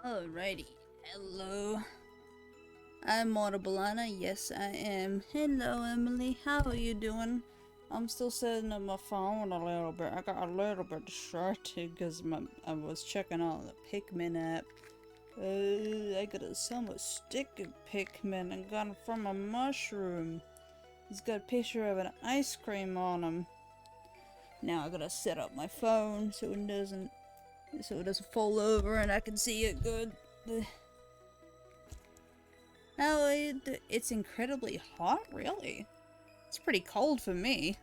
Alrighty, hello. I'm Audiblana, yes I am. Hello Emily, how are you doing? I'm still sitting on my phone a little bit. I got a little bit distracted because I was checking out the Pikmin app. I got a somewhat sticky Pikmin and got it from a mushroom. He's got a picture of an ice cream on him. Now I gotta set up my phone so it doesn't fall over and I can see it good. Oh, it's incredibly hot, really. It's pretty cold for me.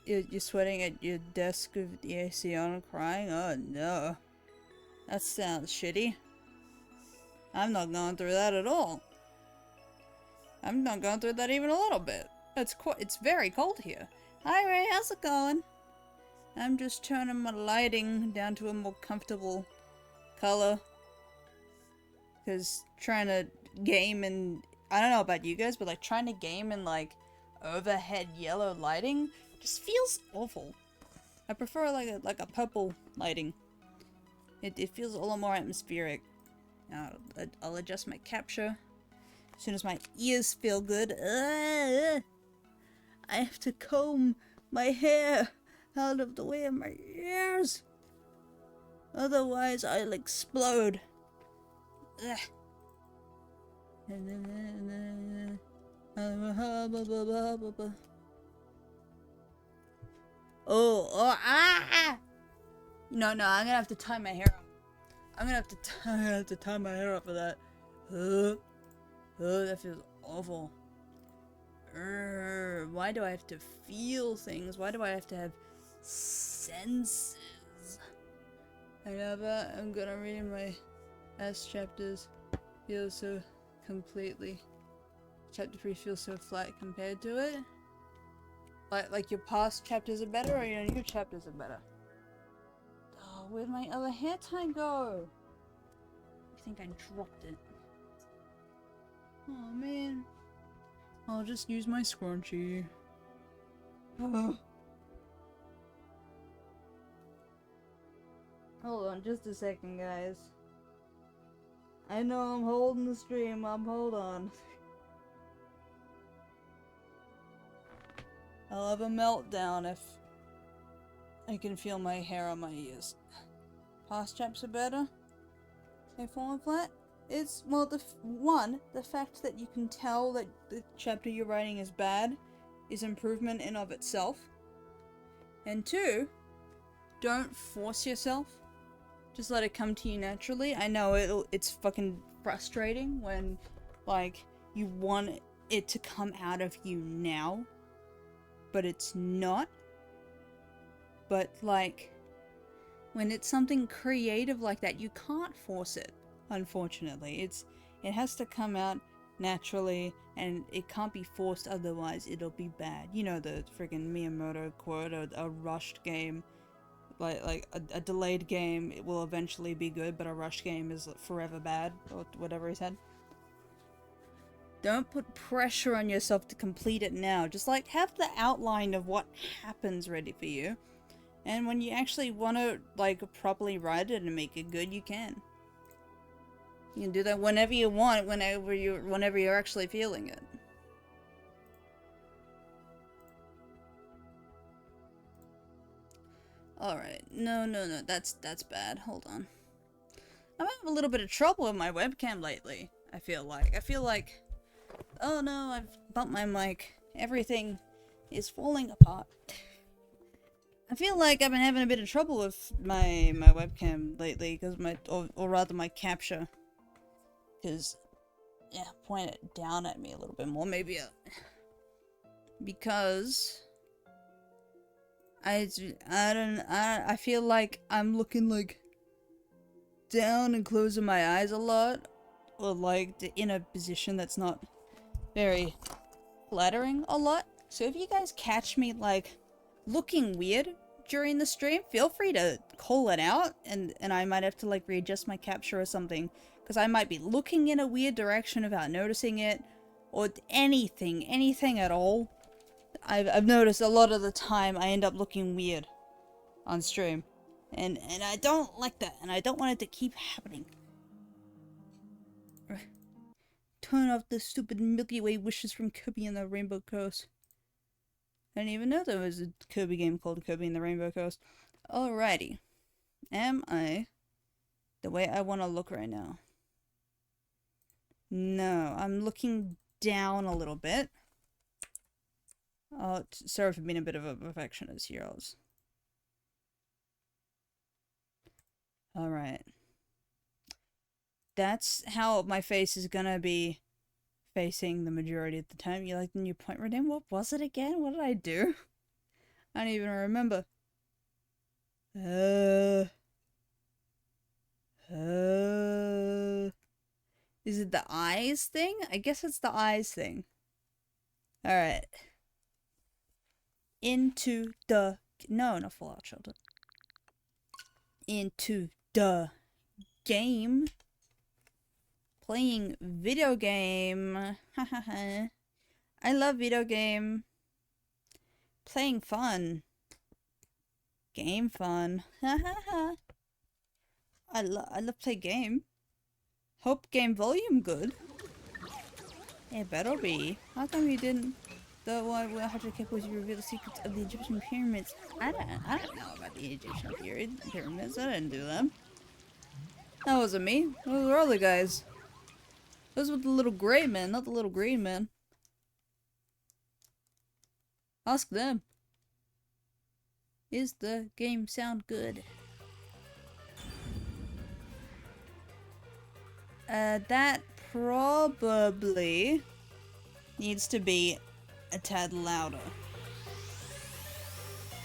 You're sweating at your desk with the AC on and crying? Oh no. That sounds shitty. I'm not going through that at all. I'm not going through that even a little bit. It's very cold here. Hi Ray, how's it going? I'm just turning my lighting down to a more comfortable color. Because trying to game and I don't know about you guys, but like trying to game in like overhead yellow lighting just feels awful. I prefer like a purple lighting. It feels a lot more atmospheric. Now I'll adjust my capture as soon as my ears feel good. I have to comb my hair out of the way of my ears. Otherwise I'll explode. Ugh. No, I'm gonna have to tie my hair up. I'm gonna have to tie my hair up for that. That feels awful. Why do I have to feel things? Why do I have to have senses? I'm gonna read my last chapters. Feels so completely. Chapter 3 feels so flat compared to it. Like your past chapters are better or your new chapters are better? Oh, where'd my other hair tie go? I think I dropped it. Oh man. I'll just use my scrunchie. Oh. Hold on just a second, guys. I know I'm holding the stream up, hold on. I'll have a meltdown if I can feel my hair on my ears. Past chaps are better? They falling flat? It's, well, the fact that you can tell that the chapter you're writing is bad is improvement in of itself. And 2, don't force yourself. Just let it come to you naturally. I know it's fucking frustrating when, like, you want it to come out of you now, but it's not. But, like, when it's something creative like that, you can't force it, unfortunately. It has to come out naturally, and it can't be forced, otherwise it'll be bad. You know the friggin' Miyamoto quote, a rushed game. Like a delayed game, it will eventually be good, but a rushed game is forever bad, or whatever he said. Don't put pressure on yourself to complete it now. Just like have the outline of what happens ready for you, and when you actually want to like properly write it and make it good, you can. You can do that whenever you want, whenever you're actually feeling it. Alright, no, that's bad. Hold on. I'm having a little bit of trouble with my webcam lately, I feel like, oh no, I've bumped my mic. Everything is falling apart. I feel like I've been having a bit of trouble with my webcam lately, because or rather my capture. Because, yeah, point it down at me a little bit more, maybe, because I feel like I'm looking like down and closing my eyes a lot, or like in a position that's not very flattering a lot. So if you guys catch me like looking weird during the stream, feel free to call it out, and I might have to like readjust my capture or something, because I might be looking in a weird direction without noticing it, or anything at all. I've noticed a lot of the time I end up looking weird on stream. And I don't like that, and I don't want it to keep happening. Turn off the stupid Milky Way wishes from Kirby and the Rainbow Coast. I didn't even know there was a Kirby game called Kirby and the Rainbow Coast. Alrighty. Am I the way I want to look right now? No, I'm looking down a little bit. Oh, sorry for being a bit of a perfectionist here. Alright. That's how my face is gonna be facing the majority of the time. You like the new point redeem? What was it again? What did I do? I don't even remember. Is it the eyes thing? I guess it's the eyes thing. Alright. Into the... No, not Fallout Shelter. Into the game. Playing video game. I love video game. Playing fun. Game fun. I love play game. Hope game volume good. It better be. How come you didn't? The one where 100K was you reveal the secrets of the Egyptian pyramids. I don't know about the Egyptian pyramids. I didn't do them. That wasn't me. Those were other guys. Those were the little gray men, not the little green men. Ask them. Is the game sound good? That probably needs to be a tad louder.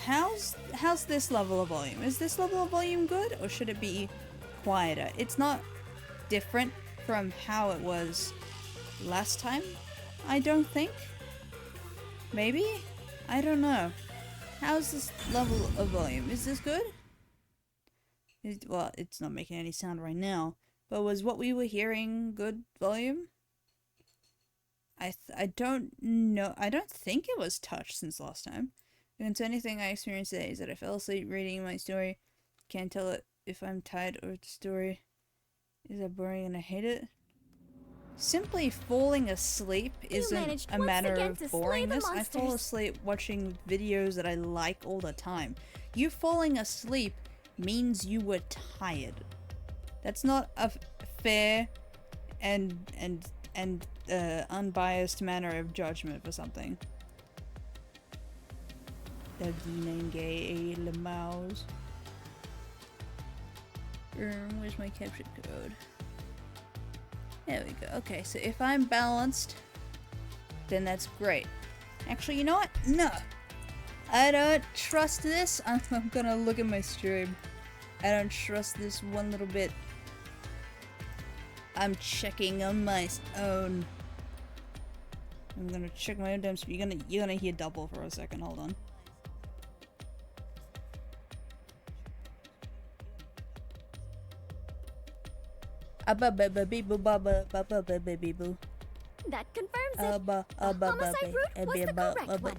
How's this level of volume? Is this level of volume good, or should it be quieter? It's not different from how it was last time, I don't think. Maybe? I don't know. How's this level of volume? Is this good? Well, it's not making any sound right now, but was what we were hearing good volume? I don't know. I don't think it was touched since last time. Against anything I experienced today is that I fell asleep reading my story. Can't tell it if I'm tired or the story is that boring and I hate it. Simply falling asleep isn't a matter of boringness. I fall asleep watching videos that I like all the time. You falling asleep means you were tired. That's not a fair and unbiased manner of judgment for something. Where's my capture code? There we go. Okay, so if I'm balanced, then that's great. Actually, you know what? No. I don't trust this. I'm gonna look at my stream. I don't trust this one little bit. I'm checking on my own. I'm gonna check my own damn stream. You're gonna hear double for a second. Hold on. That confirms it. Homicide route was the correct one.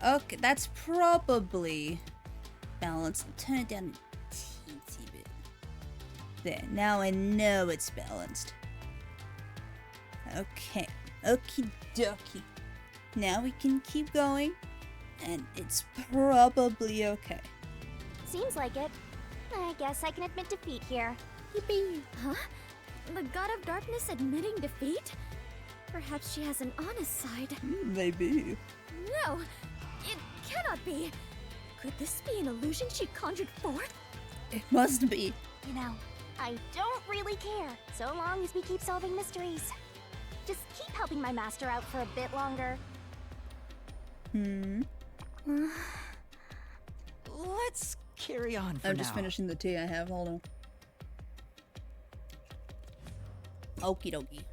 Okay, that's probably balanced. Turn it down a teensy bit. There, now I know it's balanced. Okay, okie dokie. Now we can keep going. And it's probably okay. Seems like it. I guess I can admit defeat here. Yippee! Huh? The God of Darkness admitting defeat? Perhaps she has an honest side. Maybe. No! It cannot be! Could this be an illusion she conjured forth? It must be. You know, I don't really care, so long as we keep solving mysteries. Just keep helping my master out for a bit longer. Let's carry on for now. I'm just finishing the tea I have. Hold on. Okie dokie.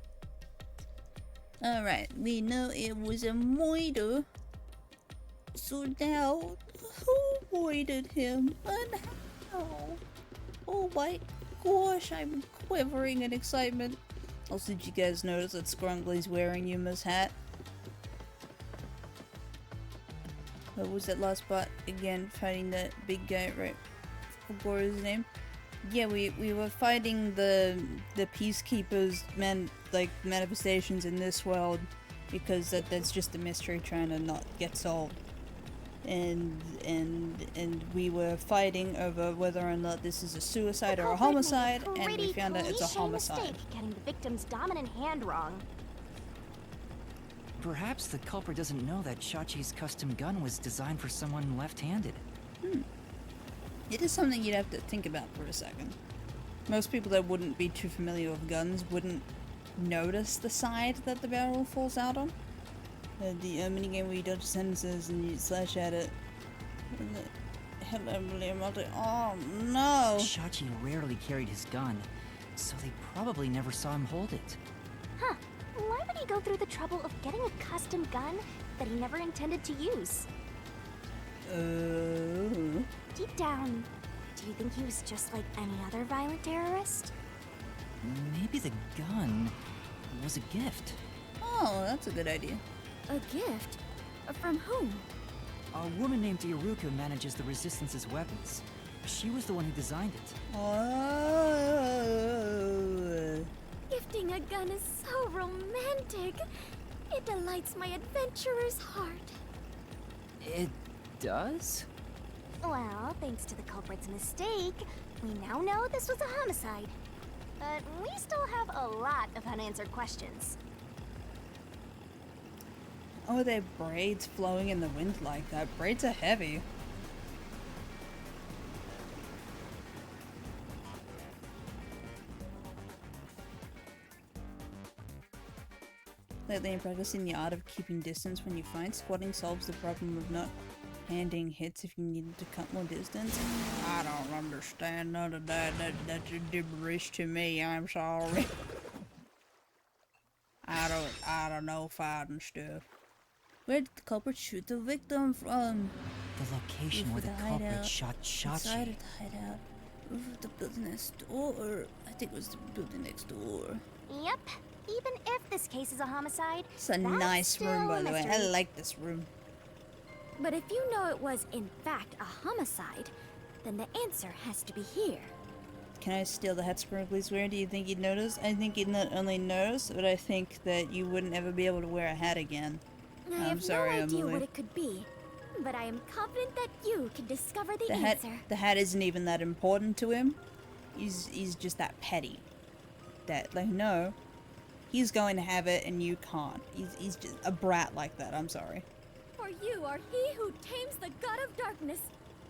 Alright, we know it was a moider. So now, who moided him? And how? Oh my gosh, I'm quivering in excitement. Also, did you guys notice that Scrunkly's wearing Yuma's hat? What was that last part? Again, fighting that big guy, right? What was his name? Yeah, we were fighting the peacekeepers, manifestations in this world, because that's just a mystery trying to not get solved. And we were fighting over whether or not this is a suicide or a homicide, and we found out it's a homicide. Mistake, getting the victim's dominant hand wrong. Perhaps the culprit doesn't know that Shachi's custom gun was designed for someone left-handed. It is something you'd have to think about for a second. Most people that wouldn't be too familiar with guns wouldn't notice the side that the barrel falls out on. The minigame where you dodge sentences and you slash at it. Hello, William. Oh no! Shachi rarely carried his gun, so they probably never saw him hold it. Huh. Why would he go through the trouble of getting a custom gun that he never intended to use? Deep down, do you think he was just like any other violent terrorist? Maybe the gun was a gift. Oh, that's a good idea. A gift? From whom? A woman named Iruka manages the Resistance's weapons. She was the one who designed it. Oh. Gifting a gun is so romantic. It delights my adventurer's heart. It does? Well, thanks to the culprit's mistake, we now know this was a homicide. But we still have a lot of unanswered questions. Oh, their braids flowing in the wind like that. Braids are heavy. Lately, I'm practicing the art of keeping distance when you fight. Squatting solves the problem of not handing hits if you needed to cut more distance. I don't understand none of that. That's gibberish to me. I'm sorry. I don't know fighting stuff. Where did the culprit shoot the victim from? The location where the culprit shot Shachi. Inside of the hideout. Roof of the building next door. I think it was the building next door. Yep. Even if this case is a homicide, It's a nice room, by the way. I like this room. But if you know it was, in fact, a homicide, then the answer has to be here. Can I steal the hat sprinklies wearing? Do you think you'd notice? I think you'd not only notice, but I think that you wouldn't ever be able to wear a hat again. I have no idea what it could be, but I am confident that you can discover the answer. The hat isn't even that important to him. He's just that petty. That, like, no. He's going to have it and you can't. He's just a brat like that, I'm sorry. For you are he who tames the god of darkness,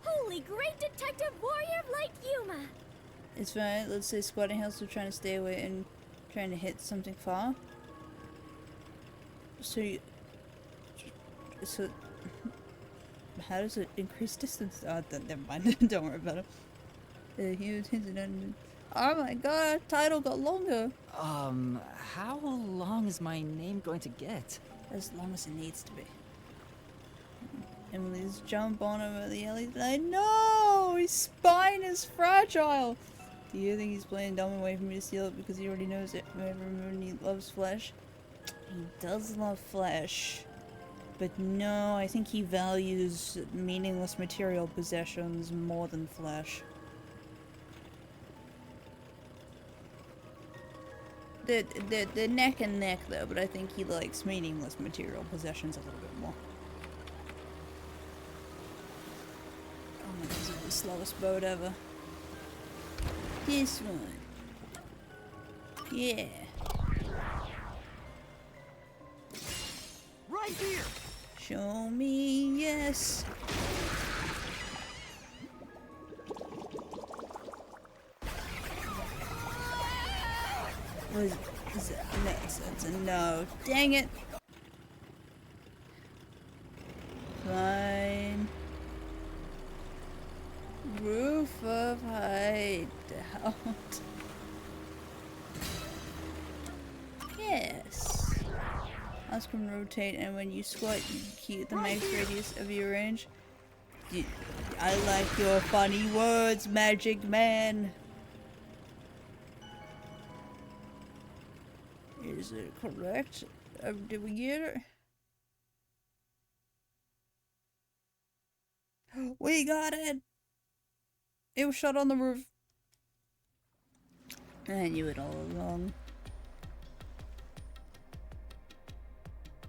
holy great detective warrior of light Yuma. It's fine. Let's say squatting hills are trying to stay away and trying to hit something far. So how does it increase distance? Oh, never mind. Don't worry about it. Oh my god, title got longer. How long is my name going to get? As long as it needs to be. Emily's jump on him at the alley. I know! His spine is fragile! Do you think he's playing dumb and waiting for me to steal it because he already knows it? Remember, he loves flesh? He does love flesh. But no, I think he values meaningless material possessions more than flesh. They're neck and neck though, but I think he likes meaningless material possessions a little bit more. Oh my god, this is the slowest boat ever. This one. Yeah. Right here! Show me yes. Is it? No, it's a no. Dang it! Fine. Roof of hideout. Yes. Mouse can rotate, and when you squat, you keep the max radius of your range. I like your funny words, Magic Man. Is it correct? Did we get it? We got it! It was shot on the roof. I knew it all along.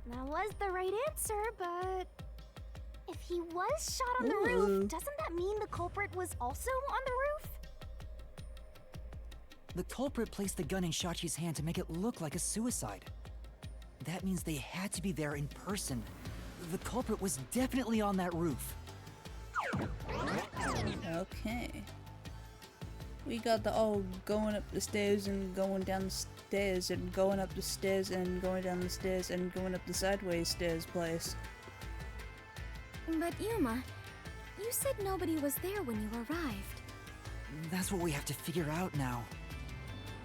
That was the right answer, but if he was shot on the roof, doesn't that mean the culprit was also on the roof? The culprit placed the gun in Shachi's hand to make it look like a suicide. That means they had to be there in person. The culprit was definitely on that roof. Okay. We got the going up the stairs and going down the stairs and going up the stairs and going down the stairs and going up the sideways stairs place. But Yuma, you said nobody was there when you arrived. That's what we have to figure out now.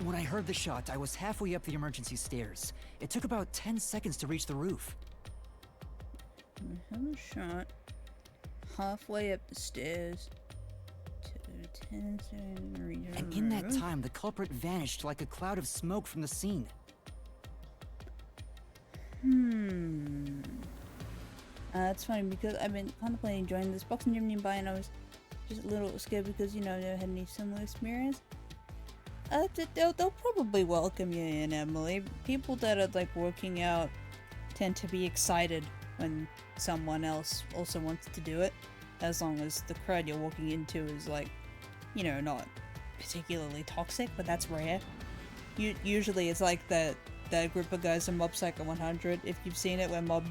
When I heard the shot, I was halfway up the emergency stairs. It took about 10 seconds to reach the roof. I have a shot halfway up the stairs. And in that time, the culprit vanished like a cloud of smoke from the scene. That's funny because I've been contemplating joining this boxing gym nearby and I was just a little scared because, you know, I never had any similar experience. They'll probably welcome you in, Emily. People that are like working out tend to be excited when someone else also wants to do it, as long as the crowd you're walking into is like, you know, not particularly toxic, but that's rare. Usually it's like that group of guys in Mob Psycho 100, if you've seen it, where Mob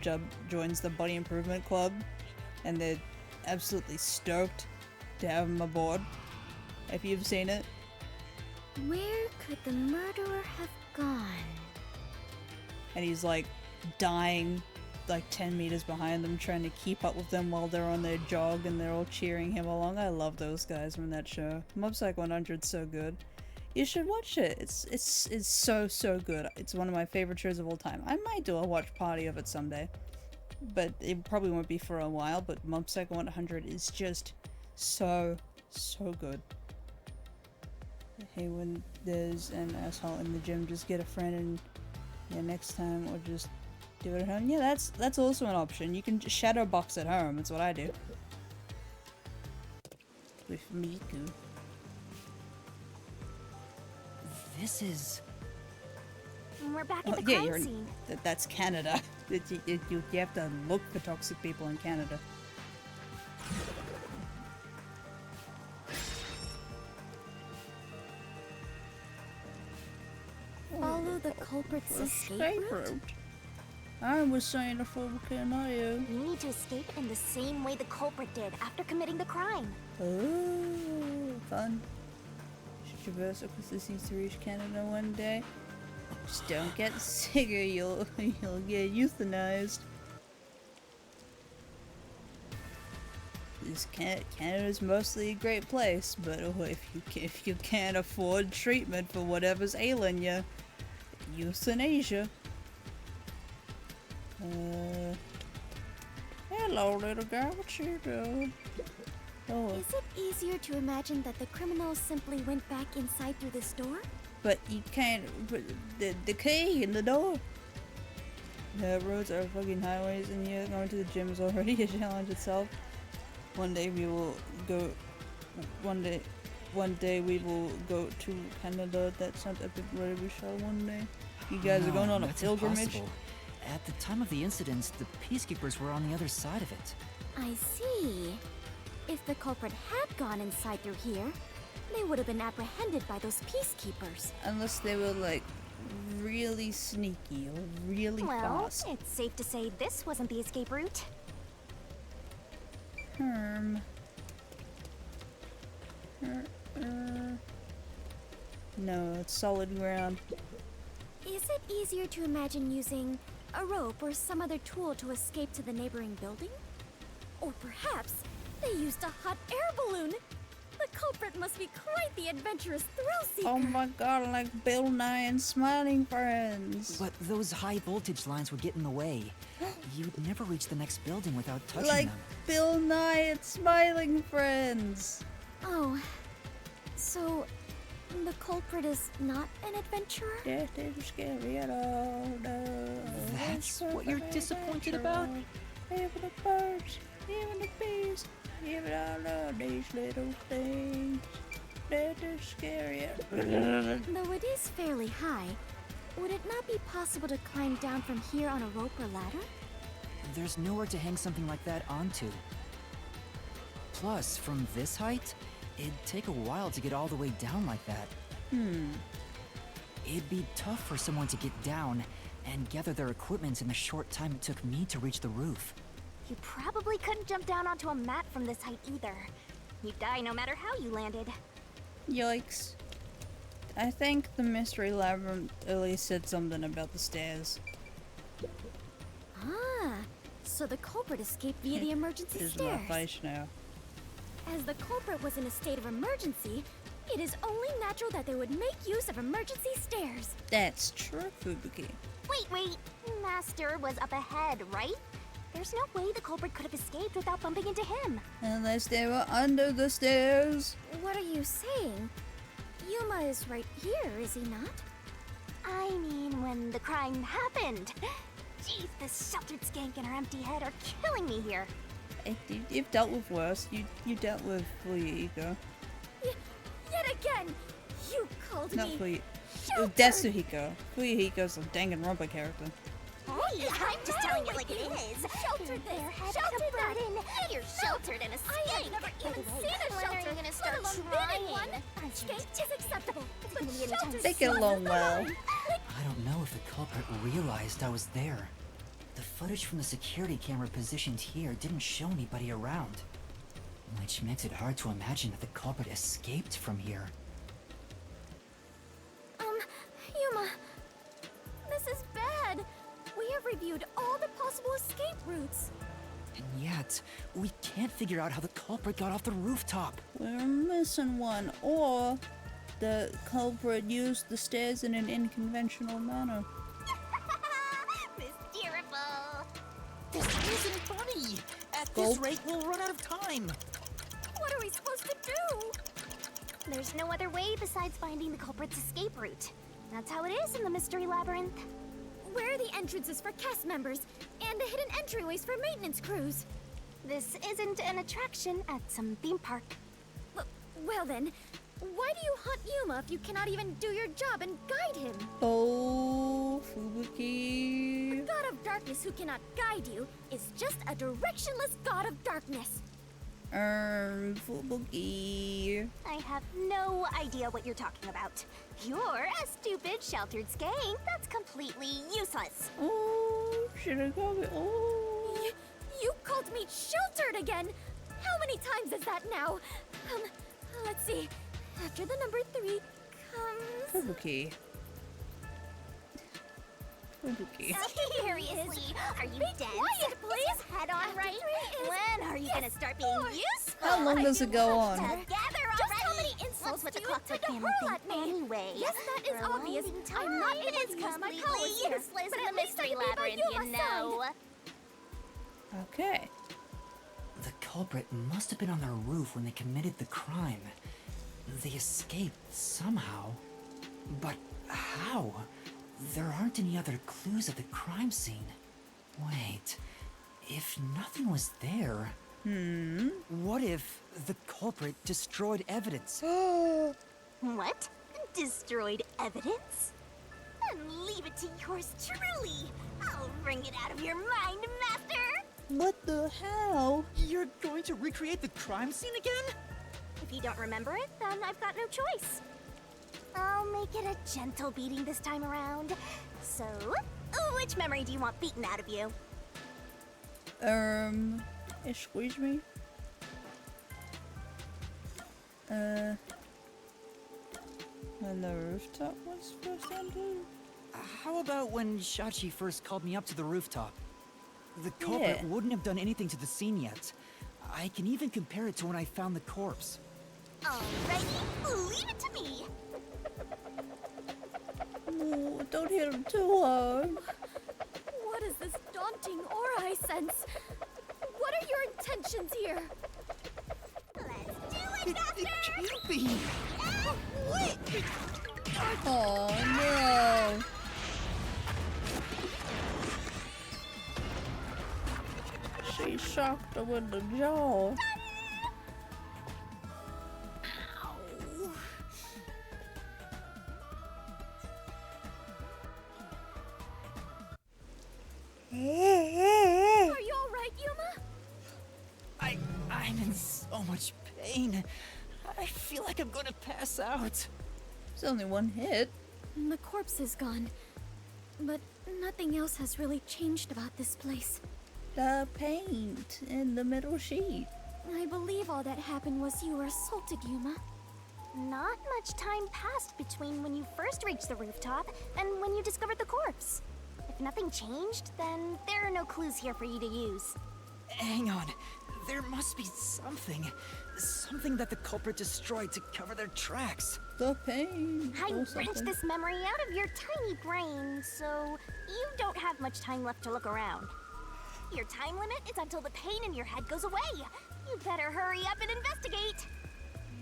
joins the Body Improvement Club and they're absolutely stoked to have him aboard. If you've seen it. Where could the murderer have gone? And he's like dying like 10 meters behind them, trying to keep up with them while they're on their jog and they're all cheering him along. I love those guys from that show. Mob Psycho 100's so good. You should watch it. It's so good. It's one of my favorite shows of all time. I might do a watch party of it someday, but it probably won't be for a while. But Mob Psycho 100 is just so good. Hey, when there's an asshole in the gym, just get a friend and yeah, next time, or just do it at home. Yeah, that's also an option. You can just shadow box at home. That's what I do. With Miku. This is... We're back at the crime scene. That's Canada. You have to look for toxic people in Canada. Follow the culprit's escape route? I was saying a full canoe. You need to escape in the same way the culprit did after committing the crime. Oh, fun. Should traverse across the seas to reach Canada one day. Just don't get sick or you'll get euthanized. Canada's mostly a great place, but if you can't afford treatment for whatever's ailing you, euthanasia. Hello, little girl. What you doing? Oh. Is it easier to imagine that the criminals simply went back inside through this door? But you can't put the key in the door. The roads are fucking highways, and yeah, going to the gym is already a challenge itself. One day we will go to Canada. That sounds epic, right? We shall one day. You guys are going on a pilgrimage? Impossible. At the time of the incident, the peacekeepers were on the other side of it. I see. If the culprit had gone inside through here, they would have been apprehended by those peacekeepers. Unless they were like really sneaky or really fast. Well, it's safe to say this wasn't the escape route. No, it's solid ground. Is it easier to imagine using a rope or some other tool to escape to the neighboring building? Or perhaps they used a hot air balloon? The culprit must be quite the adventurous thrill-seeker. Oh my god, like Bill Nye and Smiling Friends. But those high voltage lines would get in the way. You'd never reach the next building without touching like them. Bill Nye and Smiling Friends. Oh, so the culprit is not an adventurer? Death isn't scary at all, no. That's what you're disappointed about? Even the birds, even the bees, Yeah, but I love these little things. They're scary. Though it is fairly high, would it not be possible to climb down from here on a rope or ladder? There's nowhere to hang something like that onto. Plus, from this height, it'd take a while to get all the way down like that. It'd be tough for someone to get down and gather their equipment in the short time it took me to reach the roof. You probably couldn't jump down onto a mat from this height either. You'd die no matter how you landed. Yikes. I think the mystery labyrinth at least said something about the stairs. Ah, so the culprit escaped via the emergency Here's my stairs. face now. As the culprit was in a state of emergency, it is only natural that they would make use of emergency stairs. That's true, Fubuki. Wait. Master was up ahead, right? There's no way the culprit could have escaped without bumping into him. Unless they were under the stairs. What are you saying? Yuma is right here, is he not? I mean, when the crime happened. Jeez, this sheltered skank and her empty head are killing me here. You've dealt with worse. You dealt with Fuyuhiko. Yet again, you called Not me Fuyu. sheltered. Desuhiko. Fuyuhiko's a Danganronpa character. Hey, I'm just telling it like it is. Sheltered this, Your head sheltered is a that. burden. You're sheltered in a I skank. have never even Hey, seen a when shelter, are you gonna let start alone been trying? in one. I Skank is acceptable, but gonna be any time sheltered They get along well. I don't know if the culprit realized I was there. The footage from the security camera positioned here didn't show anybody around. Which makes it hard to imagine that the culprit escaped from here. Yuma, this is bad. We have reviewed all the possible escape routes. And yet, we can't figure out how the culprit got off the rooftop. We're missing one. Or the culprit used the stairs in an unconventional manner. Mysteriful. This isn't funny! At Gulp. this rate, we'll run out of time! What are we supposed to do? There's no other way besides finding the culprit's escape route. That's how it is in the mystery labyrinth. Where are the entrances for cast members and the hidden entryways for maintenance crews? This isn't an attraction at some theme park. Well then, why do you hunt Yuma if you cannot even do your job and guide him? Oh, Fubuki. God of Darkness who cannot guide you is just a directionless God of Darkness. Fubuki. I have no idea what you're talking about. You're a stupid, sheltered skank that's completely useless. Oh, should I call it? Oh. You called me sheltered again! How many times is that now? Let's see. After the number 3 comes... Fubuki. Fubuki. Seriously, are you Be dead? quiet, please! Head on After right? 3 is... When are you gonna start being four. useful? How long does it go on? Together Just already. how many insults What's with do the you clockwork intend to family hurl thing at me? anyway? Yes, that is obvious. Rewinding I'm not time able to is use my completely powers here, useless but in at the least I mystery can be by labyrinth, you Yuma's know. side. Okay. The culprit must have been on their roof when they committed the crime. They escaped somehow. But how? There aren't any other clues at the crime scene. Wait, if nothing was there... What if the culprit destroyed evidence? What? Destroyed evidence? Then leave it to yours truly. I'll wring it out of your mind, Master. What the hell? You're going to recreate the crime scene again? If you don't remember it, then I've got no choice. I'll make it a gentle beating this time around. So, which memory do you want beaten out of you? Excuse me? When the rooftop was first entered? How about when Shachi first called me up to the rooftop? The culprit Yeah. wouldn't have done anything to the scene yet. I can even compare it to when I found the corpse. Alrighty, leave it to me. Oh, don't hit him too hard. What is this daunting aura I sense? What are your intentions here? Let's do it, It Master! can't be! Oh no. She shocked him in the jaw. so much pain. I feel like I'm gonna pass out. It's only one hit. The corpse is gone. But nothing else has really changed about this place. The paint in the middle sheet. I believe all that happened was you were assaulted, Yuma. Not much time passed between when you first reached the rooftop and when you discovered the corpse. If nothing changed, then there are no clues here for you to use. Hang on. There must be something. Something that the culprit destroyed to cover their tracks. The paint. I or wrenched something. this memory out of your tiny brain, so you don't have much time left to look around. Your time limit is until the pain in your head goes away. You better hurry up and investigate.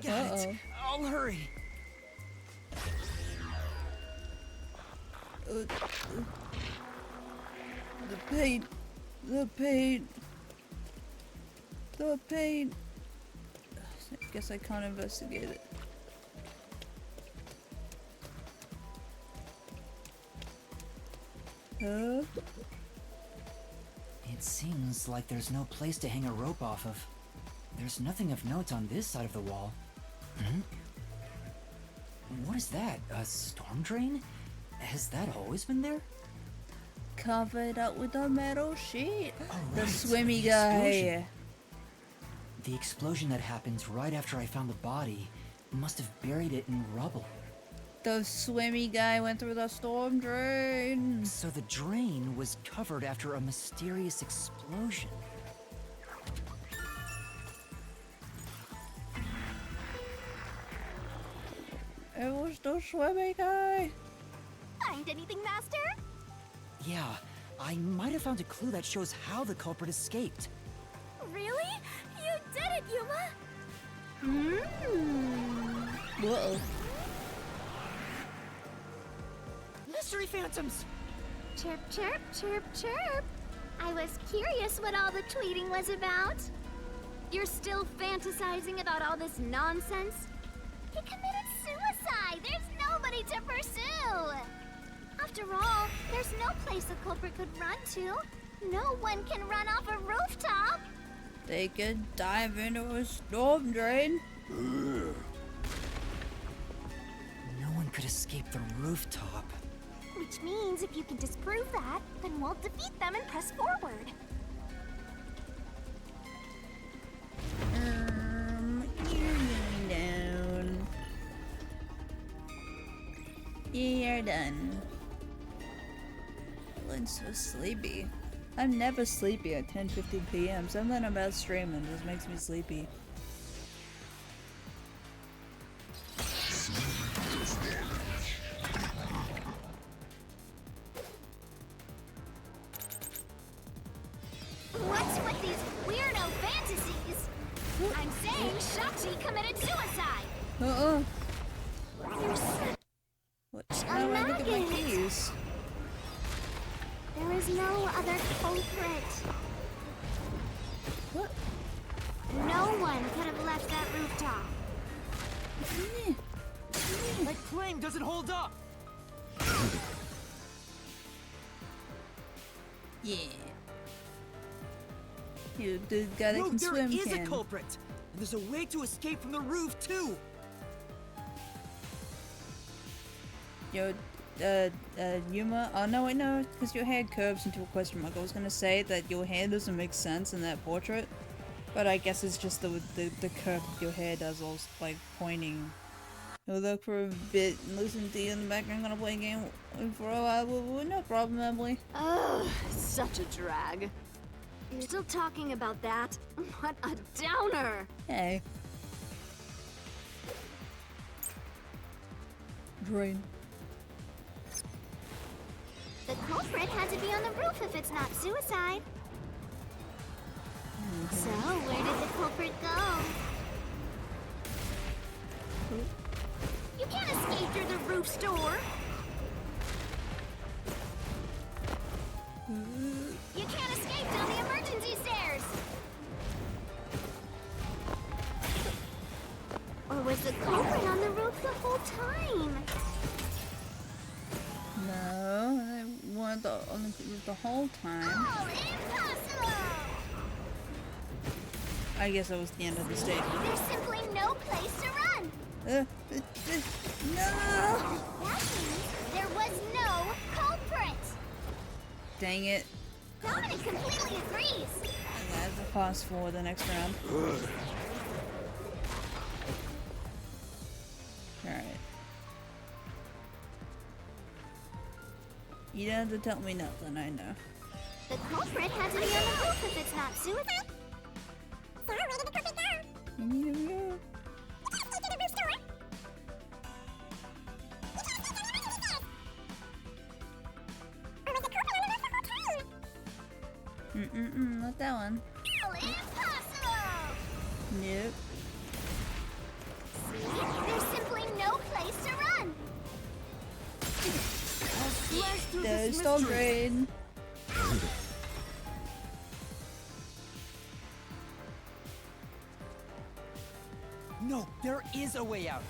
Got it. I'll hurry. The paint. The paint. The paint. I guess I can't investigate it. Huh? It seems like there's no place to hang a rope off of. There's nothing of note on this side of the wall. Hmm? What is that? A storm drain? Has that always been there? Covered up with a metal sheet. Oh, The right, swimmy the guy. explosion. The explosion that happens right after I found the body must have buried it in rubble. The swimmy guy went through the storm drain. So the drain was covered after a mysterious explosion. It was the swimmy guy. Find anything, Master? Yeah, I might have found a clue that shows how the culprit escaped. Really? You did it, Yuma! Whoa. Mystery phantoms! Chirp, chirp, chirp, chirp. I was curious what all the tweeting was about. You're still fantasizing about all this nonsense? He committed suicide. There's nobody to pursue. After all, there's no place a culprit could run to. No one can run off a rooftop. They could dive into a storm drain. No one could escape the rooftop. Which means if you can disprove that, then we'll defeat them and press forward. You're down. You're done. Feeling so sleepy. I'm never sleepy at 10:50 p.m. Something about streaming just makes me sleepy. What's with these weirdo fantasies? I'm saying Shakti committed suicide. What? How do I look at my nugget. keys? There is no other culprit. What? No one could have left that rooftop. My claim doesn't hold up! Yeah. You dude guy that No, can there swim is can. a culprit! And there's a way to escape from the roof, too! Yo, Yuma. Oh no, wait, no, because your head curves into a question mark. I was gonna say that your hair doesn't make sense in that portrait, but I guess it's just the curve of your hair does all like pointing. You'll look for a bit and listen to you in the background. Gonna play a game for a while. No problem, Emily. Ugh, such a drag. You're still talking about that? What a downer! Hey. Drain. The culprit had to be on the roof if it's not suicide. So, where did the culprit go? You can't escape through the roof's door. You can't escape down the emergency stairs. Or was the culprit on the roof the whole time? No, I wanted the whole time. Oh, impossible! I guess that was the end of the stage. There's simply no place to run. No! That means there was no culprit. Dang it. Dominic completely agrees. I have to fast forward the next round. Alright. You don't have to tell me nothing, I know. The culprit had to be on the roof if it's not suicide. So where did the culprit go? You need to go. To the roof store. Or was the culprit on the roof the whole time? Not that one. Impossible! Nope. See? There's simply no place to run. Slash through The this stall mystery. drain. No, there is a way out.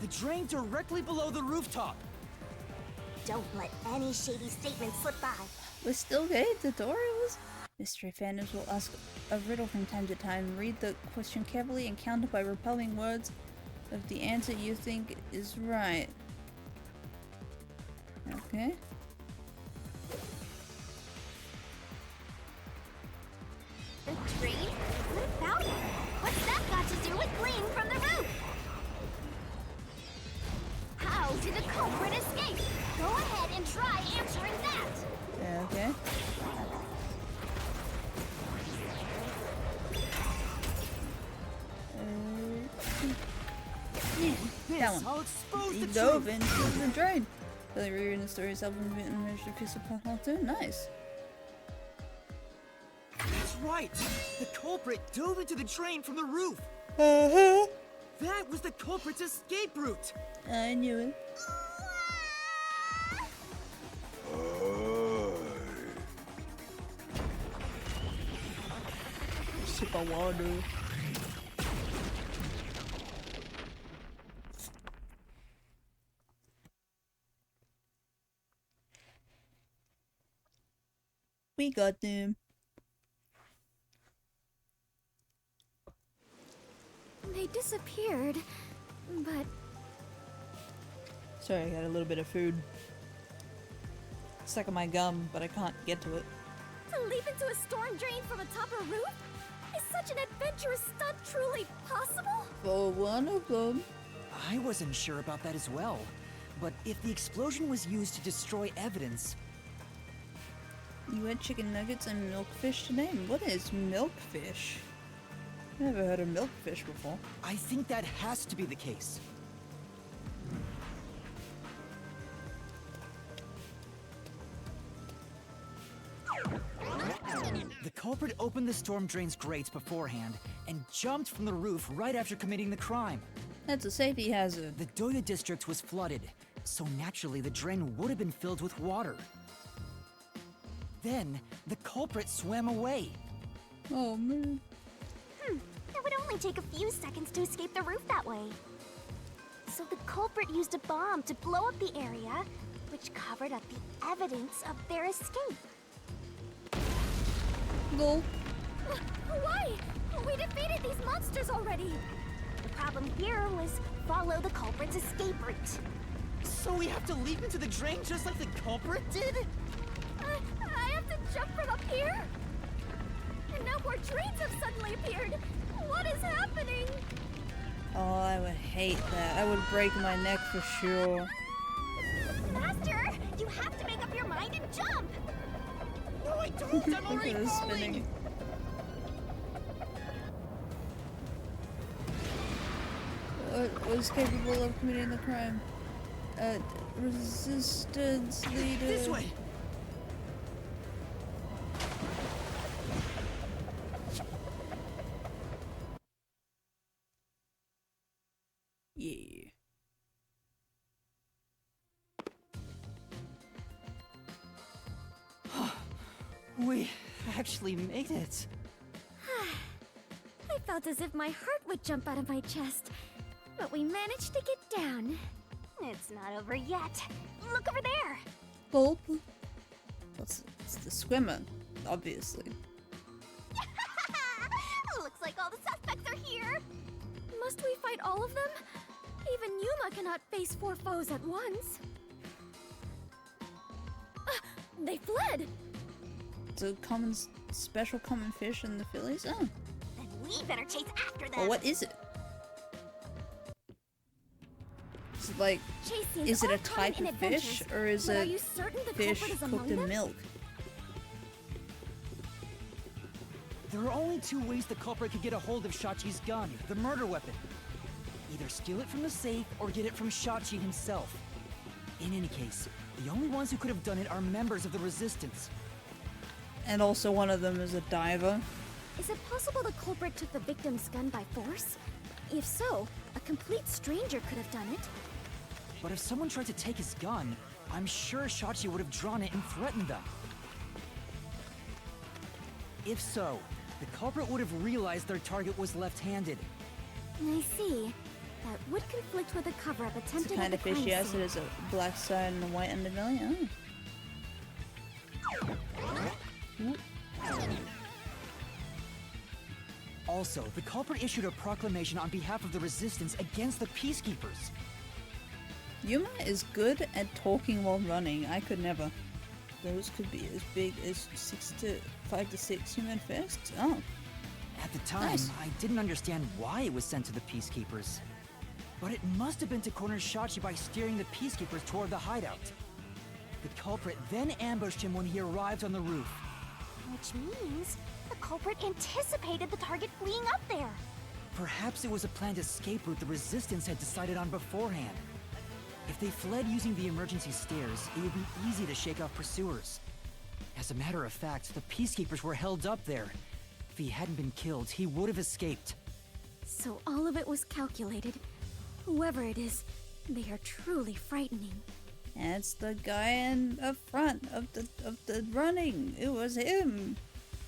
The drain directly below the rooftop. Don't let any shady statements slip by. We're still getting tutorials? Mystery fandoms will ask a riddle from time to time. Read the question carefully and counter by repelling words of the answer you think is right. Okay. The drain? What about it? What's that got to do with gleam from the roof? How did the culprit escape? Go ahead and try answering that. Yeah, okay. That one. I'll expose He the dove truth. into the drain. Really rereading the story itself and managed to piece of pothole too. Nice. That's right. The culprit dove into the drain from the roof. That was the culprit's escape route. I knew it. Sip of water. We got them. They disappeared, but Sorry, I got a little bit of food stuck in my gum, but I can't get to it. to leap into a storm drain from atop a roof? Is such an adventurous stunt truly possible? For one of them. I wasn't sure about that as well. But if the explosion was used to destroy evidence, You had chicken nuggets and milkfish today? What is milkfish? Never heard of milkfish before. I think that has to be the case. The culprit opened the storm drain's grates beforehand and jumped from the roof right after committing the crime. That's a safety hazard. The Doya district was flooded, so naturally the drain would have been filled with water. Then, the culprit swam away. Oh man. It would only take a few seconds to escape the roof that way. So the culprit used a bomb to blow up the area, which covered up the evidence of their escape. Lol. Why? We defeated these monsters already. The problem here was follow the culprit's escape route. So we have to leap into the drain just like the culprit did? I have to jump from up here? And now more drains have suddenly appeared. What is happening? Oh, I would hate that. I would break my neck for sure. Master, you have to make up your mind and jump! No, I don't! I'm Look already at this falling! spinning. Was capable of committing the crime. Resistance leader. This way! Yeah. We actually made it. I felt as if my heart would jump out of my chest. But we managed to get down. It's not over yet. Look over there! Gulp. It's the swimmer, obviously. Looks like all the Must we fight all of them? Even Yuma cannot face 4 foes at once. They fled! It's a special common fish in the Phillies? Oh. Then we better chase after them. Well, what is it? Is it like, Chase scenes is it are a type common in of fish, adventures, or is but are it you certain the fish culprit is among cooked in them? milk? There are only 2 ways the culprit could get a hold of Shachi's gun, the murder weapon. Either steal it from the safe or get it from Shachi himself. In any case, the only ones who could have done it are members of the Resistance. And also one of them is a diver. Is it possible the culprit took the victim's gun by force? If so, a complete stranger could have done it. But if someone tried to take his gun, I'm sure Shachi would have drawn it and threatened them. If so, the culprit would have realized their target was left-handed. I see. That would conflict with a cover-up It's attempted the kind at of the fish, crime yes, scene. it is a black side and a white underbelly. Oh. Also, the culprit issued a proclamation on behalf of the Resistance against the Peacekeepers. Yuma is good at talking while running. I could never. Those could be as big as 5 to 6 human fists. Oh. At the time, Nice. I didn't understand why it was sent to the Peacekeepers. But it must have been to corner Shachi by steering the Peacekeepers toward the hideout. The culprit then ambushed him when he arrived on the roof. Which means the culprit anticipated the target fleeing up there. Perhaps it was a planned escape route the Resistance had decided on beforehand. If they fled using the emergency stairs, it would be easy to shake off pursuers. As a matter of fact, the Peacekeepers were held up there. If he hadn't been killed, he would have escaped. So all of it was calculated. Whoever it is, they are truly frightening. That's the guy in the front of the running. It was him.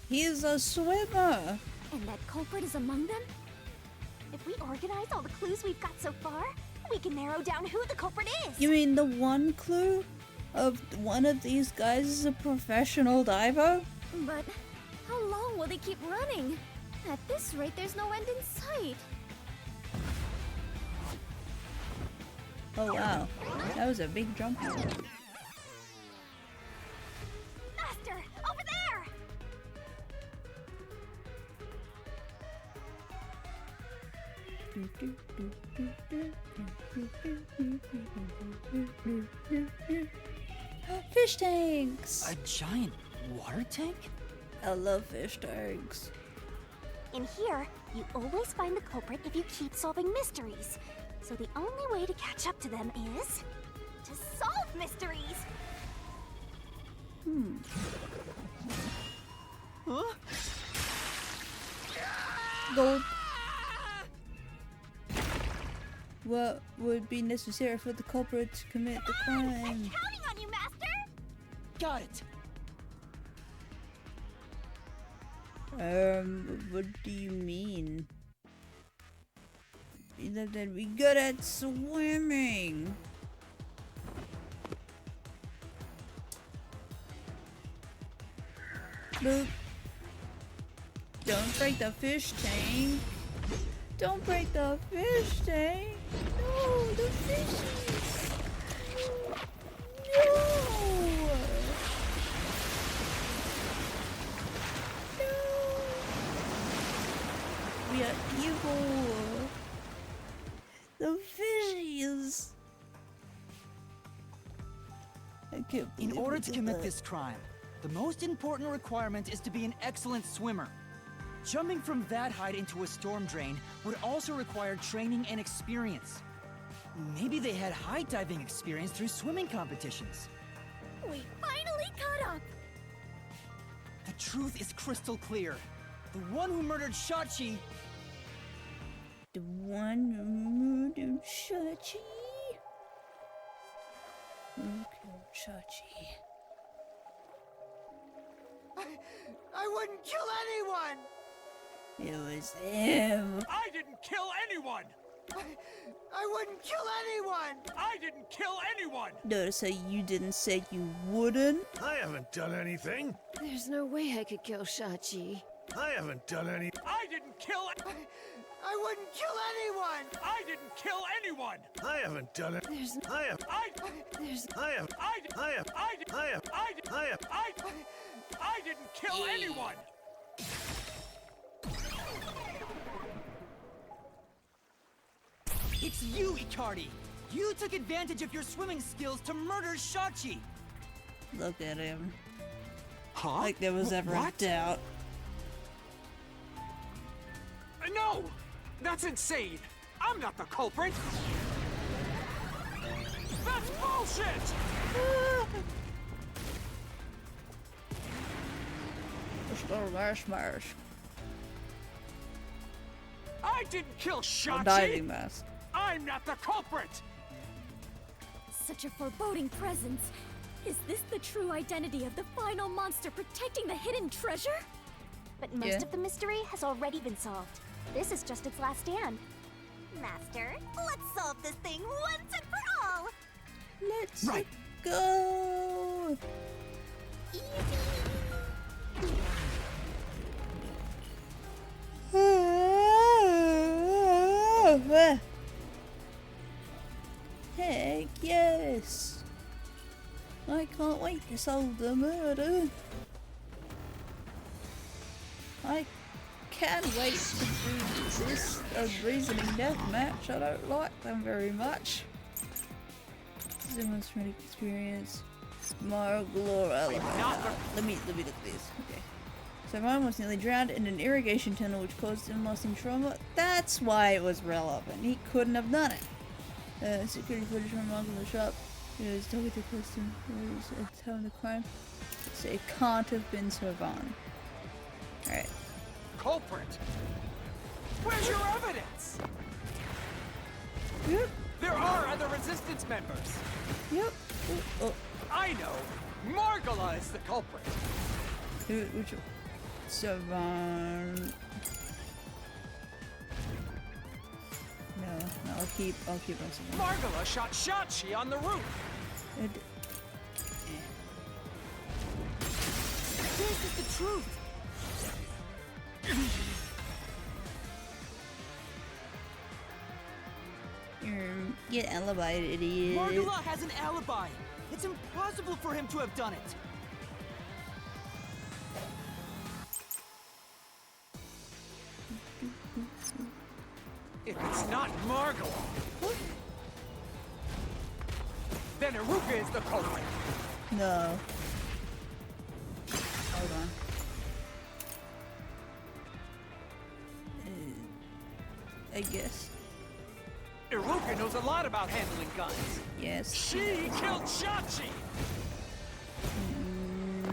He is a swimmer. And that culprit is among them? If we organize all the clues we've got so far, we can narrow down who the culprit is. You mean the one clue of one of these guys is a professional diver? But how long will they keep running? At this rate, there's no end in sight. Oh wow, that was a big jump. Master, over there! Fish tanks! A giant water tank? I love fish tanks. In here, you always find the culprit if you keep solving mysteries. So the only way to catch up to them is to solve mysteries. Huh? Gold. What would be necessary for the culprit to commit the I'm crime? counting on you, Master! Got it! What do you mean? You have to be good at swimming. Boop. Don't break the fish tank. Don't break the fish tank. No, the fishies. No. No. We are evil. The fishies. I can't In believe order we to did commit that. this crime, the most important requirement is to be an excellent swimmer. Jumping from that height into a storm drain would also require training and experience. Maybe they had high diving experience through swimming competitions. We finally caught up! The truth is crystal clear. The one who murdered Shachi... The one who murdered Shachi. Who killed Shachi? I wouldn't kill anyone! It was him. I didn't kill anyone! I wouldn't kill anyone! I didn't kill anyone! Notice how you didn't say you wouldn't. I haven't done anything. There's no way I could kill Shachi. I haven't done any. I didn't kill. I wouldn't kill anyone! I didn't kill anyone. I haven't done it. There's I have. there's I have. I have. I didn't kill anyone. It's you, Icardi! You took advantage of your swimming skills to murder Shachi! Look at him. Huh? Like there was ever a What? doubt. No! That's insane! I'm not the culprit! That's bullshit! Smash, smash. I didn't kill Shachi! Diving mask. I'm not the culprit! such a foreboding presence. Is this the true identity of the final monster protecting the hidden treasure? But most Yeah. of the mystery has already been solved. This is just its last stand. Master, let's solve this thing once and for all! Let's Right. go. Heck yes! I can't wait to solve the murder. I can't wait to do this reasoning deathmatch. I don't like them very much. This is a most traumatic experience. Marglor elevator. Let me look at this. Okay. So mine was nearly drowned in an irrigation tunnel which caused him lasting trauma. That's why it was relevant. He couldn't have done it. Security footage from Marglor shop. He was talking to customer at the time of the crime. So it can't have been Servan. Alright. Culprit! Where's your evidence? Yep. There are other resistance members. Yep. Oh. I know. Margala is the culprit. Which one? Servan. No, I'll keep on Servan. Margala shot Shachi on the roof. This is the truth! Get alibi, idiot. Margala has an alibi! It's impossible for him to have done it! If it's not Margala, then Iruka is the culprit. No. Hold on. I guess. Iruka knows a lot about handling guns. Yes. She killed Shachi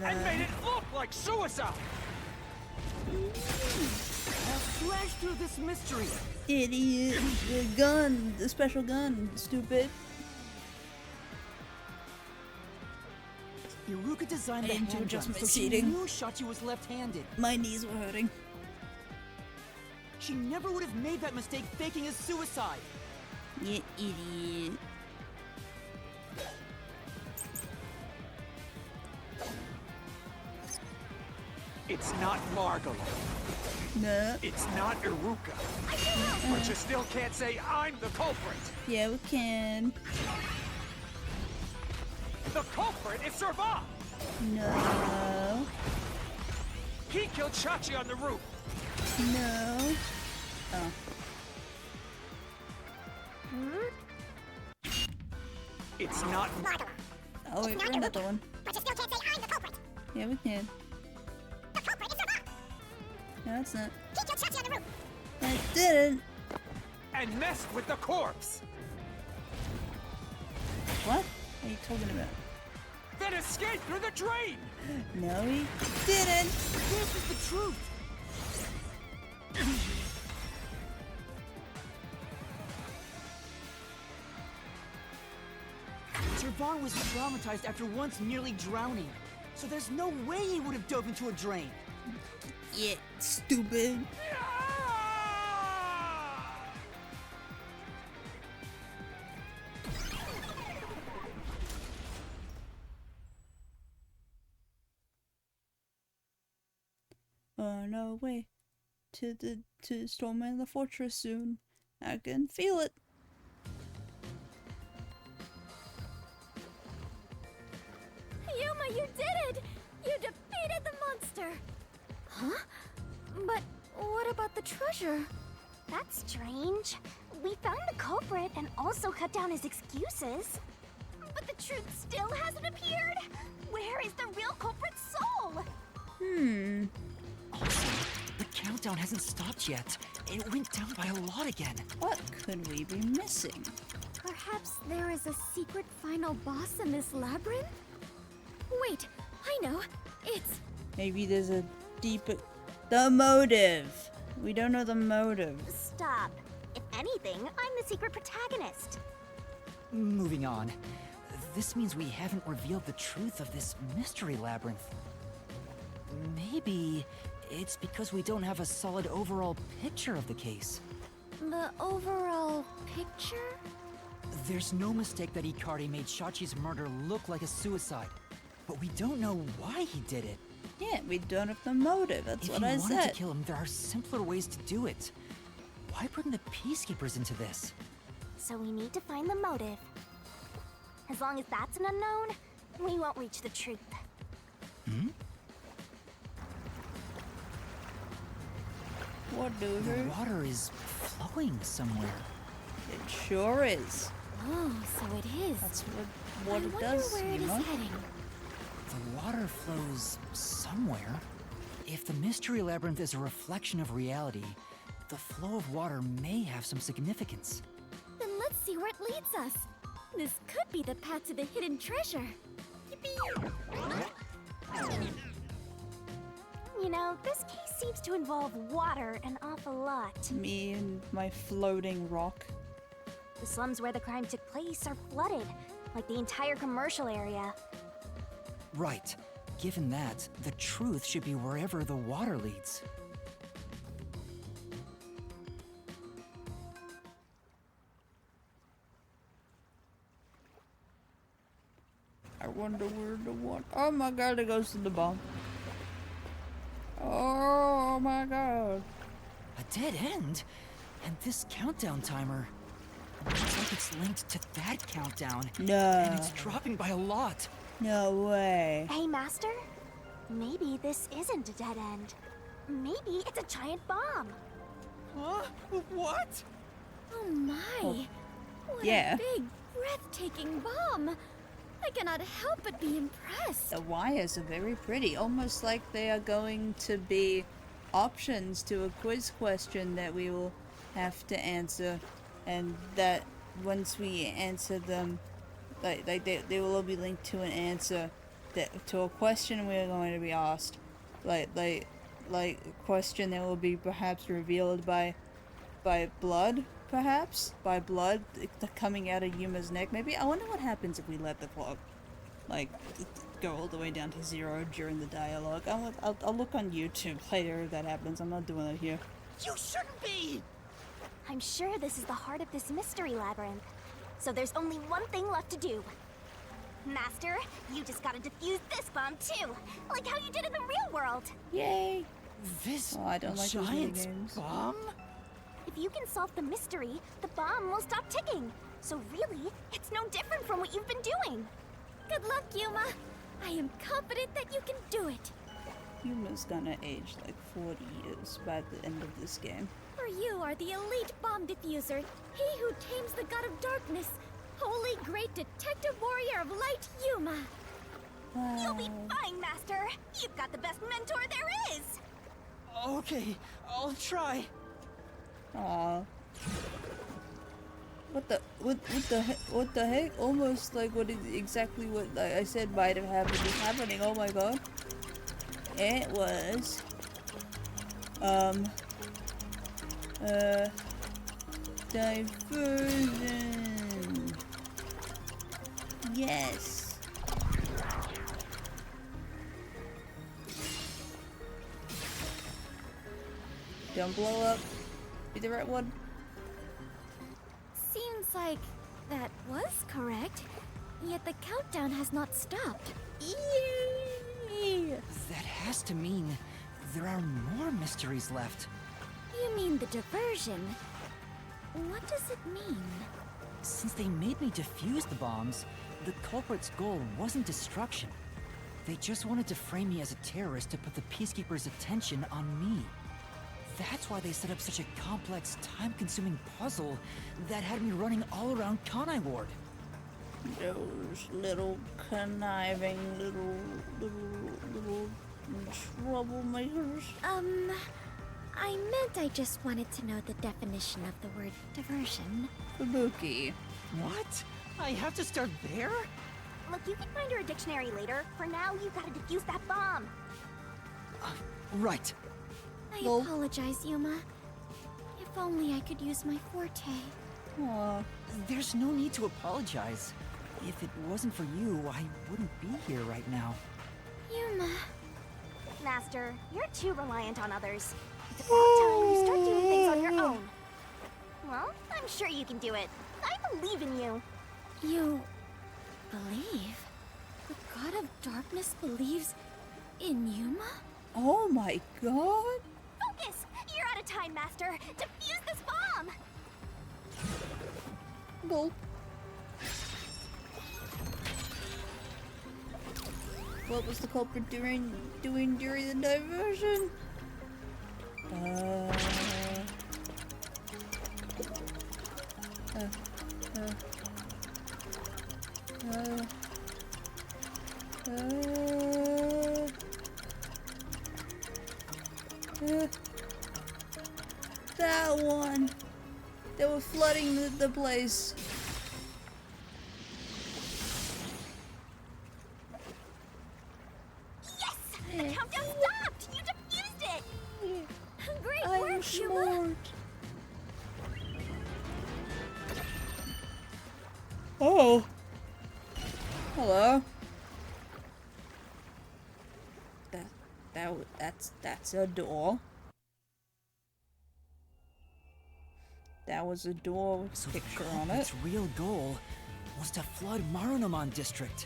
and made it look like suicide. I'll slash through this mystery! Idiot. The gun. The special gun. Stupid. Iruka designed the Into handgun, adjustment so for she cheating. knew Shachi was left-handed. My knees were hurting. She never would have made that mistake faking his suicide! You idiot. It's not Margala. No. It's not Iruka. But you still can't say I'm the culprit. Yeah, we can. The culprit is Servan. No. He killed Shachi on the roof. No. Oh. It's not. Oh, wait for another one. But you still can't say I'm the culprit! Yeah, we can. The culprit is Servan! No, it's not. He killed Shachi on the roof! I didn't. And messed with the corpse. What? What are you talking about? Then escaped through the drain. No, he didn't. This is the truth! Servan was traumatized after once nearly drowning, so there's no way he would have dove into a drain. Yeah, stupid. On our way to storming the fortress soon. I can feel it. Yuma, you did it! You defeated the monster! Huh? But what about the treasure? That's strange. We found the culprit and also cut down his excuses. But the truth still hasn't appeared? Where is the real culprit's soul? Also, the countdown hasn't stopped yet. It went down by a lot again. What could we be missing? Perhaps there is a secret final boss in this labyrinth? Wait, I know. It's... Maybe there's a deeper... The motive! We don't know the motive. Stop. If anything, I'm the secret protagonist. Moving on. This means we haven't revealed the truth of this mystery labyrinth. Maybe it's because we don't have a solid overall picture of the case. the overall picture? There's no mistake that Ikari made Shachi's murder look like a suicide. But we don't know why he did it. Yeah, we don't have the motive. That's If what you I wanted said. to kill him, there are simpler ways to do it. Why bring the peacekeepers into this? So we need to find the motive. As long as that's an unknown, we won't reach the truth. What do The we? water is flowing somewhere. It sure is. Oh, so it is. That's what I it wonder does, where it you is know? heading. The water flows somewhere. If the mystery labyrinth is a reflection of reality, the flow of water may have some significance. Then let's see where it leads us. This could be the path to the hidden treasure. Yippee! You know, this case seems to involve water an awful lot. Me and my floating rock. The slums where the crime took place are flooded, like the entire commercial area. Right. Given that, the truth should be wherever the water leads. I wonder where the one. Oh my god, it goes to the bomb. Oh my god. A dead end? And this countdown timer looks like it's linked to that countdown. No. And it's dropping by a lot. No way. Hey, Master? Maybe this isn't a dead end. Maybe it's a giant bomb. Huh? What? Oh my! What yeah. a big, breathtaking bomb! I cannot help but be impressed. The wires are very pretty, almost like they are going to be options to a quiz question that we will have to answer, and that once we answer them, like they will all be linked to an answer that to a question we are going to be asked, like a question that will be perhaps revealed by blood. Perhaps by blood coming out of Yuma's neck. Maybe I wonder what happens if we let the clock like go all the way down to 0 during the dialogue. I'll look on YouTube later if that happens. I'm not doing it here. You shouldn't be! I'm sure this is the heart of this mystery labyrinth. So there's only one thing left to do. Master, you just gotta defuse this bomb too, like how you did in the real world. Yay! This Oh, I don't like those giant minigames. bomb? If you can solve the mystery, the bomb will stop ticking. So really, it's no different from what you've been doing. Good luck, Yuma! I am confident that you can do it. Yuma's gonna age like 40 years by the end of this game. For you are the elite bomb diffuser, he who tames the god of darkness, holy great detective warrior of light, Yuma. You'll be fine, Master. You've got the best mentor there is. Okay, I'll try. Aw. What the heck? Almost like exactly what like I said might have happened is happening. Oh my god. It was diversion. Yes. Don't blow up. Be the right one. Seems like that was correct, yet the countdown has not stopped. Yay! That has to mean there are more mysteries left. You mean the diversion? What does it mean? Since they made me defuse the bombs, the culprit's goal wasn't destruction. They just wanted to frame me as a terrorist to put the Peacekeepers' attention on me. That's why they set up such a complex, time-consuming puzzle that had me running all around Kanai Ward. Those little conniving little troublemakers. I meant I just wanted to know the definition of the word diversion. Kabuki. What? I have to start there? Look, you can find her a dictionary later. For now, you gotta defuse that bomb. Right. I Well- apologize, Yuma. If only I could use my forte. Aw. There's no need to apologize. If it wasn't for you, I wouldn't be here right now. Yuma. Master, you're too reliant on others. It's about time you start doing things on your own. Well, I'm sure you can do it. I believe in you. You believe? The god of darkness believes in Yuma? Oh my god. Focus! You're out of time, Master. Defuse this bomb! Well. What was the culprit doing during the diversion? That one. They were flooding the place. Yes! The countdown stopped! You defused it! Great I'm work, Yuma! smart. Oh. Hello. That's a door. That was a door with So a the picture on it. culprit's real goal was to flood Marunomon District.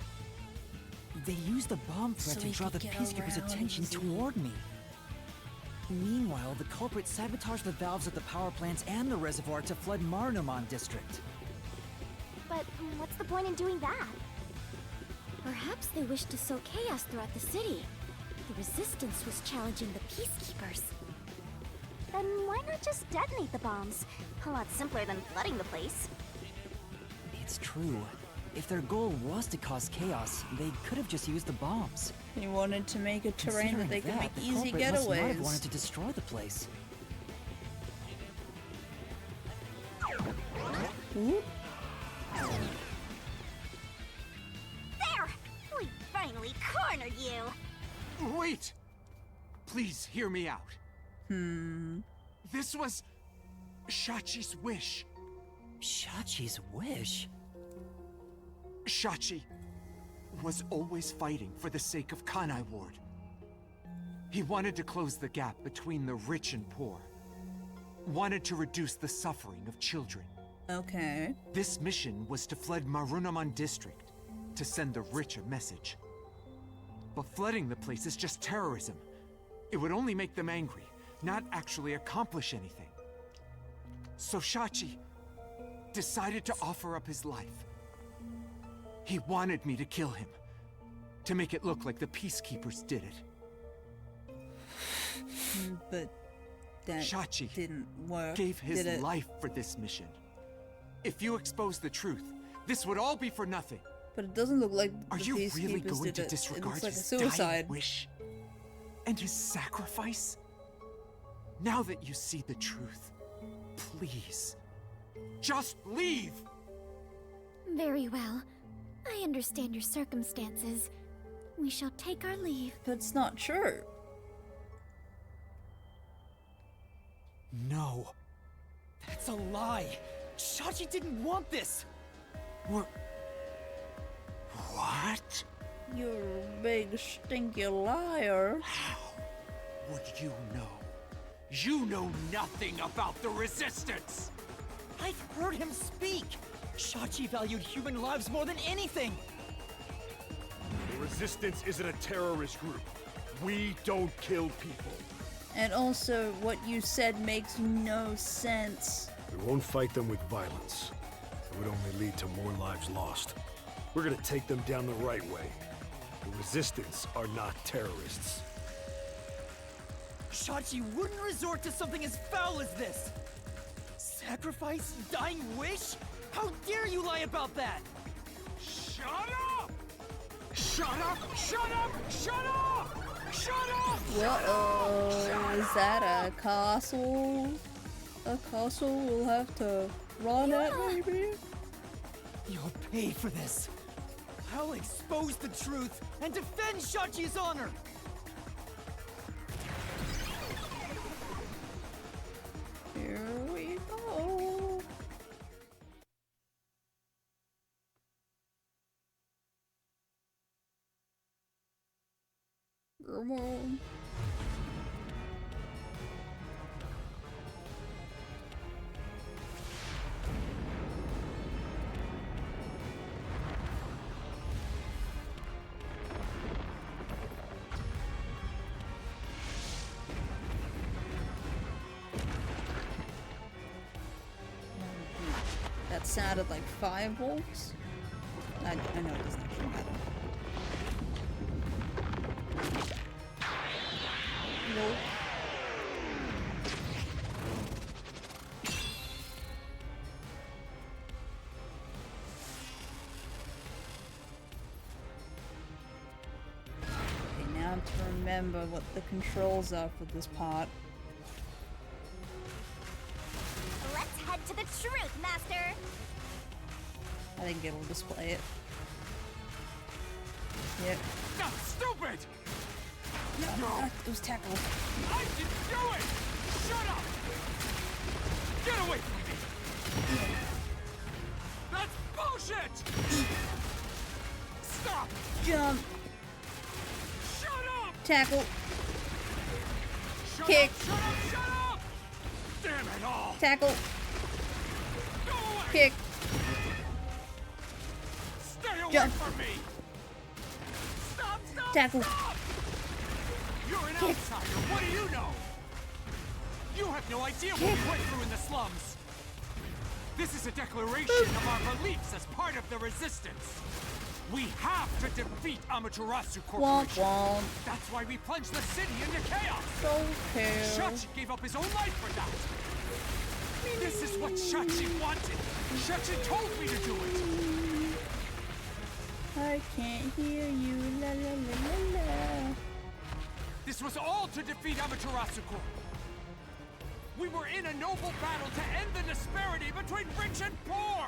They used the bomb threat So to he draw the could get Peacekeepers' around attention easy. toward me. Meanwhile, the culprit sabotaged the valves at the power plants and the reservoir to flood Marunomon District. But what's the point in doing that? Perhaps they wished to sow chaos throughout the city. The resistance was challenging the Peacekeepers. Then why not just detonate the bombs? A lot simpler than flooding the place. It's true. If their goal was to cause chaos, they could have just used the bombs. He wanted to make a terrain that Considering they could make the easy culprit must not have getaways. wanted to destroy the place. Ooh. There! We finally cornered you! Wait! Please hear me out. This was Shachi's wish. Shachi's wish? Shachi was always fighting for the sake of Kanai Ward. He wanted to close the gap between the rich and poor. Wanted to reduce the suffering of children. Okay. This mission was to flood Marunomon District to send the rich a message. But flooding the place is just terrorism. It would only make them angry, not actually accomplish anything. So Shachi decided to offer up his life. He wanted me to kill him, to make it look like the Peacekeepers did it. But that Shachi didn't work. Gave his did it? life for this mission. If you expose the truth, this would all be for nothing. But it doesn't look like Are the you really Peacekeepers going did to it. disregard It looks like a his suicide. dying wish? And his sacrifice? Now that you see the truth, please, just leave! Very well. I understand your circumstances. We shall take our leave. But it's not true. No. That's a lie! Shachi didn't want this! What? You're a big stinky liar. How would you know? You know nothing about the Resistance! I've heard him speak! Shachi valued human lives more than anything! The Resistance isn't a terrorist group. We don't kill people. And also, what you said makes no sense. We won't fight them with violence. It would only lead to more lives lost. We're gonna take them down the right way. The Resistance are not terrorists. Shachi wouldn't resort to something as foul as this! Sacrifice? Dying wish? How dare you lie about that? Shut up! Shut up! Shut up! Shut up! Shut up! Whoa, is that a castle? A castle we'll have to run at, maybe? You'll pay for this. I'll expose the truth and defend Shachi's honor! Here we go. Come on. That sounded like 5 volts. I know it doesn't actually matter. Nope. Okay, now to remember what the controls are for this part. Let's head to the truth, Master. I think it'll display it. Yep. That's stupid! No, it was tackle. I didn't do it! Shut up! Get away from me! That's bullshit! Stop! Jump. Shut up! Tackle. Shut Kick. up! Shut up! Shut up! Damn it all! Tackle. Go away! Kick. Stay away Jump. from me! Stop! Stop! Tackle. Stop! You're an outsider. What do you know? You have no idea what we went through in the slums. This is a declaration of our beliefs as part of the Resistance. We have to defeat Amaterasu Womp Corporation. womp. That's why we plunged the city into chaos. Okay. Shachi gave up his own life for that. This is what Shachi wanted. Shachi told me to do it. I can't hear you. La la la la la. This was all to defeat Amaterasu Corp. We were in a noble battle to end the disparity between rich and poor.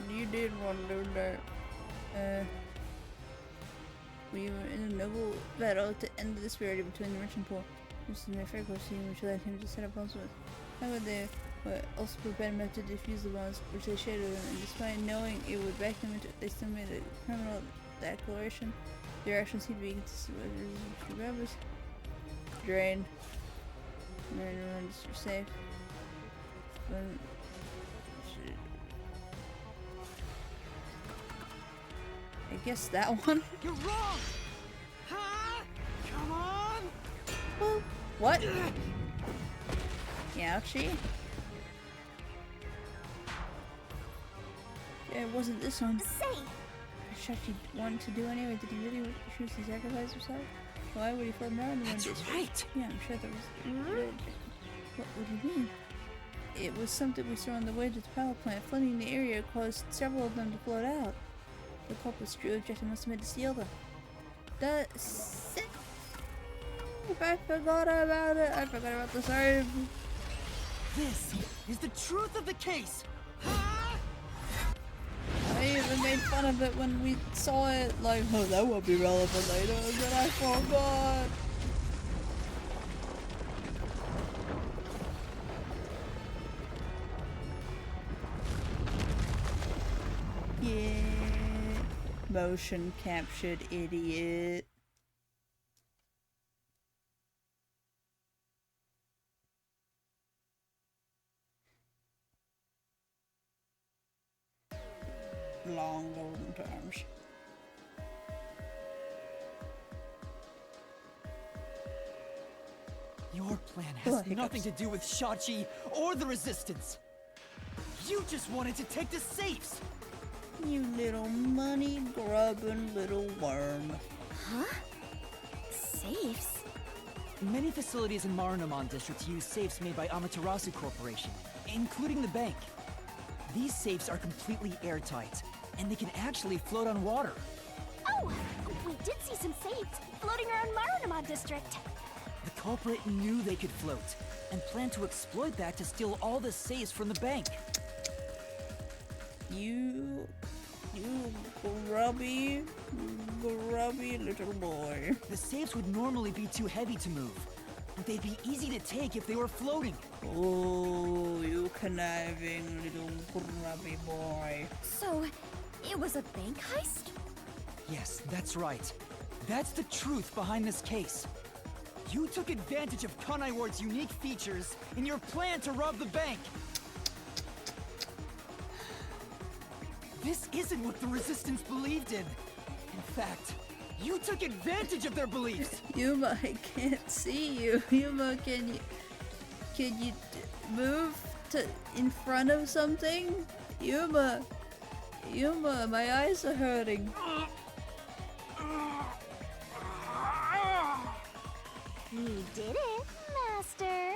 You did want to do that. We were in a noble battle to end the disparity between the rich and poor. This is my favorite question, which led him to set up bombs with. However, they were also prepared enough to defuse the bombs which they shared with them, and despite knowing it would back them into, they still made a criminal declaration. Their actions seemed to be consistent with the rebels. Drain. Everyone's safe. I guess that one. You're wrong! Huh? Come on! Well, what? Ouchie. Yeah, it wasn't this one. Say, Shachi wanted to do anyway. Did he really choose to sacrifice himself? Why would he form around That's right. Yeah, I'm sure there was. What would you mean? It was something we saw on the way to the power plant. Flooding the area caused several of them to float out. The culprit's true objective must have been to steal them. I forgot about it. I forgot about the save. This is the truth of the case! Huh? I even made fun of it when we saw it. Like, oh, that won't be relevant later. And then I forgot. Yeah. Motion captured idiot. Long golden terms. plan has Oh, nothing hiccups. to do with Shachi or the Resistance. You just wanted to take the safes! You little money grubbing little worm. Huh? Safes? Many facilities in Marunouman districts use safes made by Amaterasu Corporation, including the bank. These safes are completely airtight, and they can actually float on water. Oh, we did see some safes floating around Marunouman district. The culprit knew they could float, and planned to exploit that to steal all the safes from the bank. You grubby little boy. The safes would normally be too heavy to move. They'd be easy to take if they were floating. Oh, you conniving little grubby boy. So, it was a bank heist? Yes, that's right. That's the truth behind this case. You took advantage of Kanai Ward's unique features in your plan to rob the bank. This isn't what the Resistance believed in. In fact, you took advantage of their beliefs. Yuma, I can't see you. Yuma, can you move to in front of something? Yuma, my eyes are hurting. You did it, Master.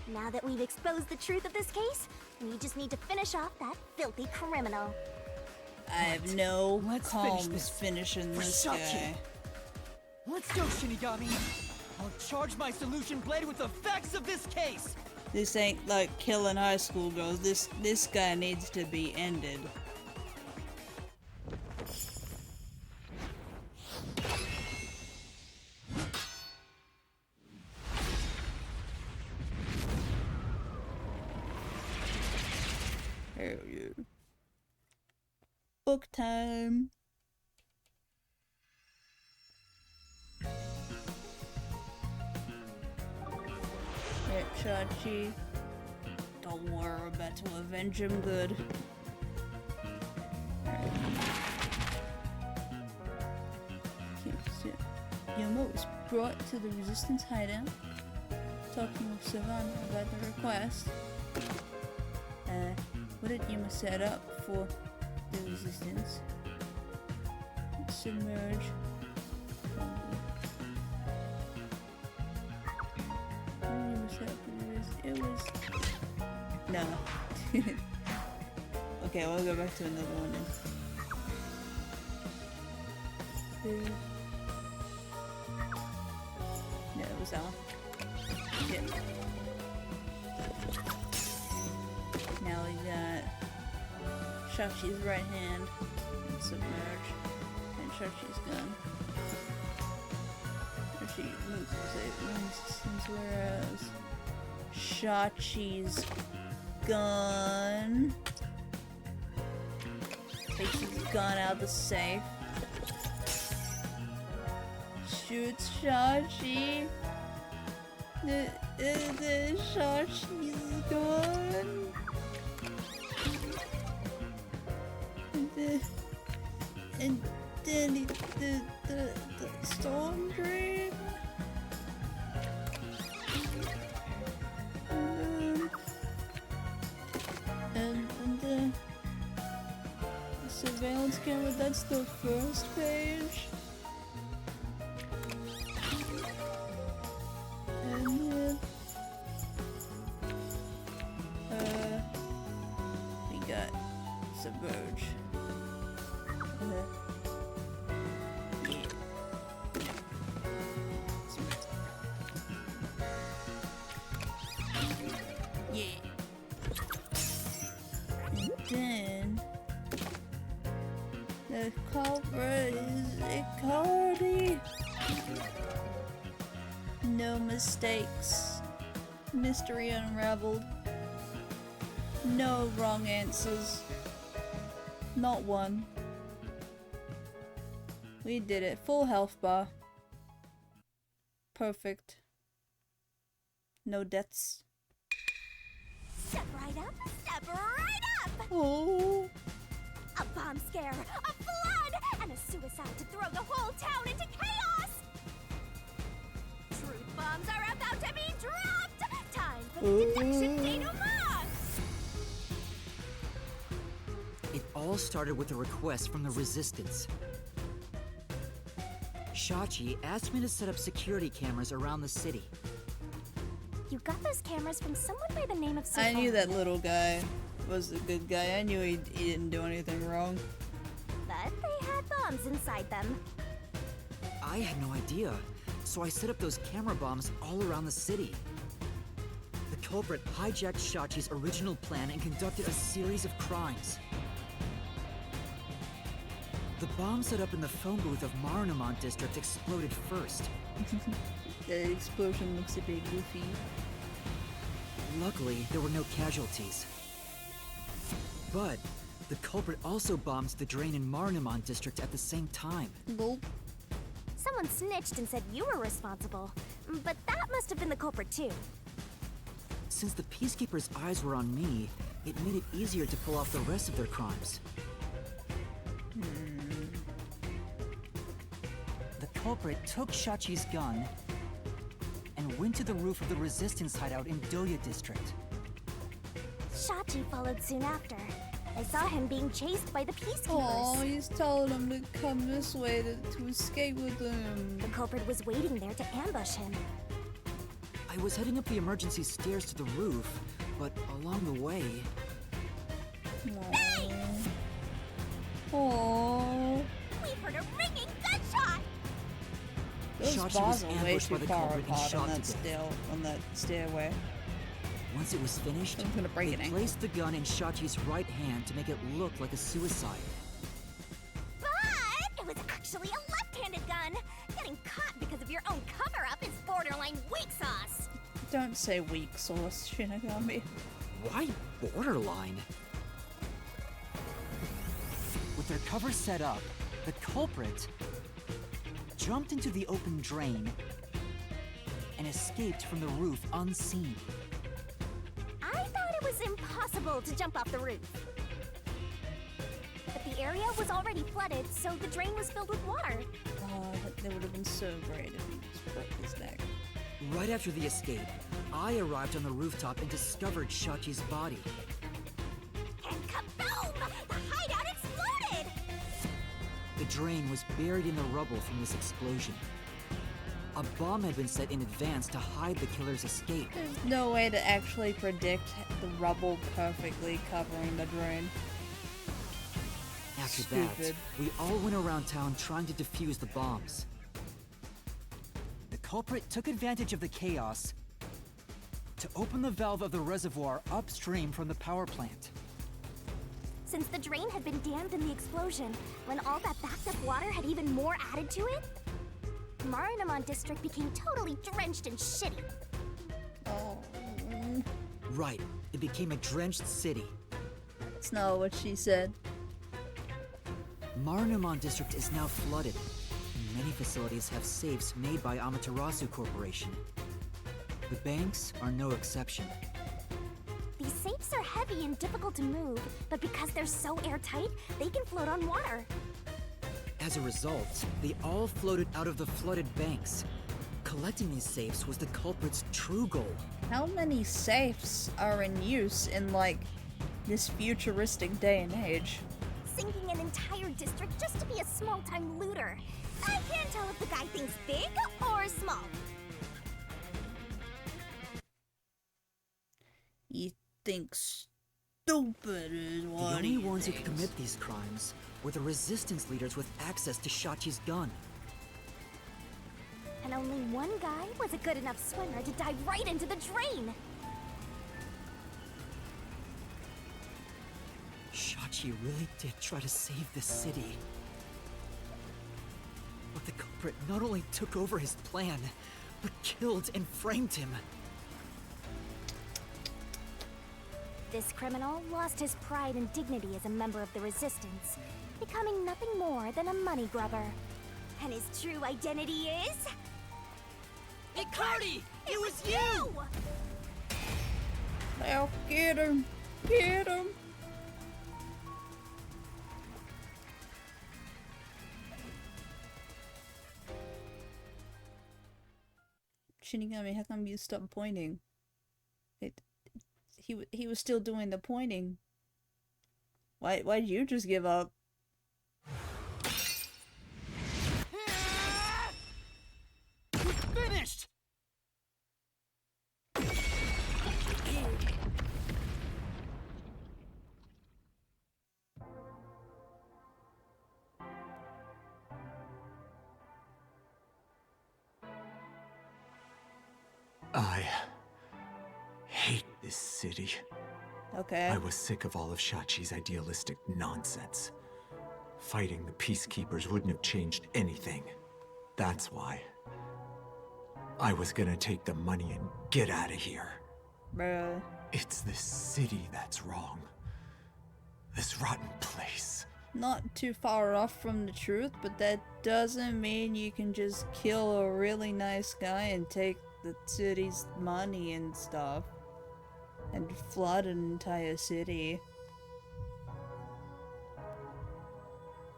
Now that we've exposed the truth of this case, we just need to finish off that filthy criminal. I have no Let's finish qualms this finishing for this Shachi. guy. Let's go, Shinigami. I'll charge my solution blade with the facts of this case. This ain't like killing high school girls. This guy needs to be ended. Hell yeah. Book time. Yep, Shachi. Don't worry, we're about to avenge him good. Yuma was brought to the Resistance hideout, talking with Savannah about the request. What did Yuma set up for the Resistance? Submerge. What did Yuma set up for this? It was... No. Okay, we'll go back to another one then. No, it was that one. Yeah. Now we got Shachi's right hand and submerge, and Shachi's gun. Shachi moves since whereas Shachi's gun takes his gun out of the safe. Shoots Shachi. The Shachi's gun. And then the storm drain. And the surveillance camera, that's the first page. And then we got submerge. Yeah. And then the culprit is Icardi. No mistakes. Mystery unraveled. No wrong answers. Not one. We did it. Full health bar. Perfect. No deaths. Step right up, step right up! Oh. A bomb scare, a flood, and a suicide to throw the whole town into chaos! Truth bombs are about to be dropped! Deduction denouement! It all started with a request from the Resistance. Shachi asked me to set up security cameras around the city. You got those cameras from someone by the name of I knew that Sophia. little guy was a good guy. I knew he didn't do anything wrong. But they had bombs inside them. I had no idea, so I set up those camera bombs all around the city. The culprit hijacked Shachi's original plan and conducted a series of crimes. The bomb set up in the phone booth of Marunamon District exploded first. The explosion looks a bit goofy. Luckily, there were no casualties. But the culprit also bombed the drain in Marunamon District at the same time. Gulp. Someone snitched and said you were responsible. But that must have been the culprit too. Since the Peacekeepers' eyes were on me, it made it easier to pull off the rest of their crimes. The culprit took Shachi's gun and went to the roof of the Resistance hideout in Doya District. Shachi followed soon after. I saw him being chased by the peacekeepers. Oh, he's telling him to come this way to escape with him. The culprit was waiting there to ambush him. I was heading up the emergency stairs to the roof, but along the way... Oh. We've heard a ringing gunshot! Those Shachi bars was are way ambushed too by the far culprit and apart shot on to that death. on that stairway. Once it was finished, I'm gonna break they it, eh? placed the gun in Shachi's right hand to make it look like a suicide. But it was actually a left-handed gun! Getting caught because of your own cover-up is borderline weak sauce! Don't say weak sauce, Shinigami. Why borderline? With their cover set up, the culprit jumped into the open drain and escaped from the roof unseen. I thought it was impossible to jump off the roof. But the area was already flooded, so the drain was filled with water. Oh, that would have been so great if he just broke his neck. Right after the escape, I arrived on the rooftop and discovered Shachi's body. And kaboom! The hideout exploded! The drain was buried in the rubble from this explosion. A bomb had been set in advance to hide the killer's escape. There's no way to actually predict the rubble perfectly covering the drain. After Stupid. that, we all went around town trying to defuse the bombs. The culprit took advantage of the chaos to open the valve of the reservoir upstream from the power plant. Since the drain had been dammed in the explosion, when all that backed up water had even more added to it, Marunamon District became totally drenched and shitty. Oh, Right, it became a drenched city. that's not what she said. Marunamon District is now flooded. Many facilities have safes made by Amaterasu Corporation. The banks are no exception. These safes are heavy and difficult to move, but because they're so airtight, they can float on water. As a result, they all floated out of the flooded banks. Collecting these safes was the culprit's true goal. How many safes are in use in, like, this futuristic day and age? Sinking an entire district just to be a small-time looter. I can't tell if the guy thinks big or small. He thinks stupid is The what only he ones who could thinks. commit these crimes were the resistance leaders with access to Shachi's gun. And only one guy was a good enough swimmer to dive right into the drain. Shachi really did try to save this city. But the culprit not only took over his plan, but killed and framed him. This criminal lost his pride and dignity as a member of the Resistance, becoming nothing more than a money grubber. And his true identity is... Icardi! It was you! Now get him! Get him! Shinigami, how come you stopped pointing? He was still doing the pointing. Why'd you just give up? Finished! I hate this city. Okay. I was sick of all of Shachi's idealistic nonsense. Fighting the peacekeepers wouldn't have changed anything. That's why. I was gonna take the money and get out of here. Bruh. It's this city that's wrong. This rotten place. Not too far off from the truth, but that doesn't mean you can just kill a really nice guy and take the city's money and stuff. And flood an entire city.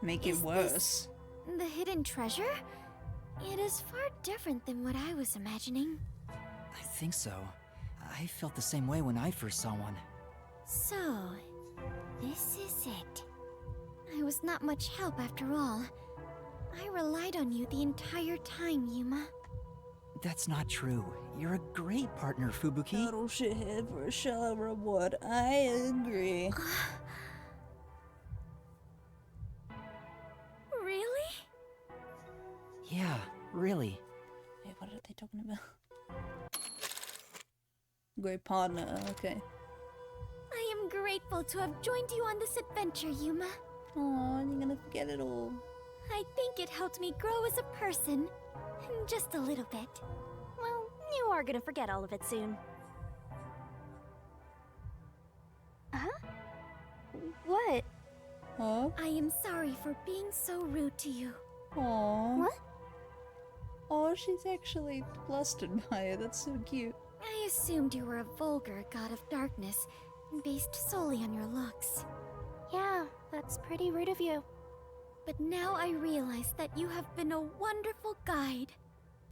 Make it Is worse. The hidden treasure? It is far different than what I was imagining. I think so. I felt the same way when I first saw one. So, this is it. I was not much help after all. I relied on you the entire time, Yuma. That's not true. You're a great partner, Fubuki. Total shithead for a shallow reward. I agree. Really? Yeah, really. Wait, what are they talking about? Great partner, okay. I am grateful to have joined you on this adventure, Yuma. Aw, you're gonna forget it all. I think it helped me grow as a person. Just a little bit. Well, you are gonna forget all of it soon. Huh? What? Huh? I am sorry for being so rude to you. Aww. What? Oh, she's actually flustered by it. That's so cute. I assumed you were a vulgar god of darkness, based solely on your looks. Yeah, that's pretty rude of you. But now I realize that you have been a wonderful guide.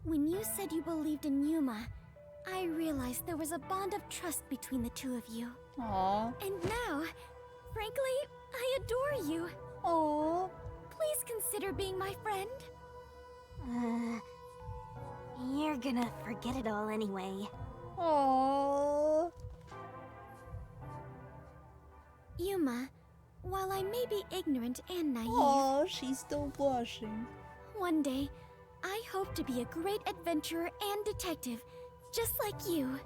When you said you believed in Yuma, I realized there was a bond of trust between the two of you. Aww. And now, frankly, I adore you. Aww. Please consider being my friend. You're gonna forget it all anyway. Aww. Yuma, while I may be ignorant and naive, Aww, she's still blushing. one day, I hope to be a great adventurer and detective, just like you.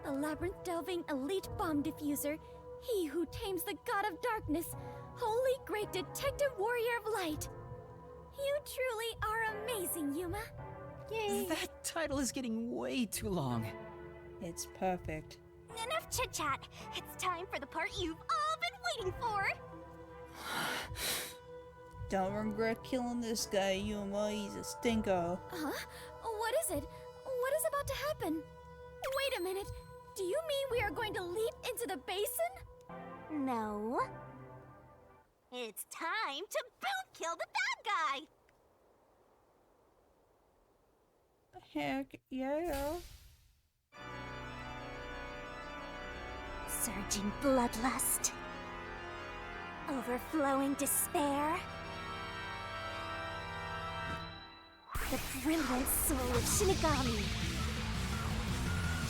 The labyrinth-delving elite bomb diffuser, he who tames the god of darkness, holy great detective warrior of light. You truly are amazing, Yuma. Yay. That title is getting way too long. It's perfect. Enough chit-chat. It's time for the part you've all been waiting for. Don't regret killing this guy, Yuma. He's a stinker. Huh? What is it? What is about to happen? Wait a minute. Do you mean we are going to leap into the basin? No. It's time to boot kill the bad guy. Heck yeah. Surging bloodlust. Overflowing despair. The brilliant soul of Shinigami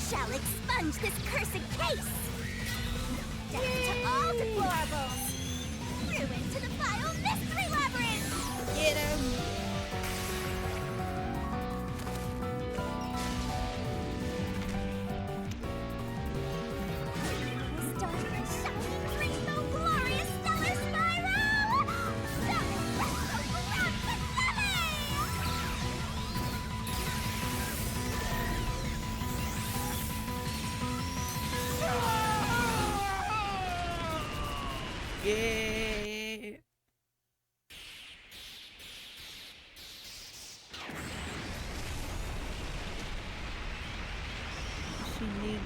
shall expunge this cursed case. Death to all deplorables. Ruin to the vile mystery labyrinth. Get him. Start the shining rainbow glorious stellar spiral! Stellar rainbow grand Yeah. She need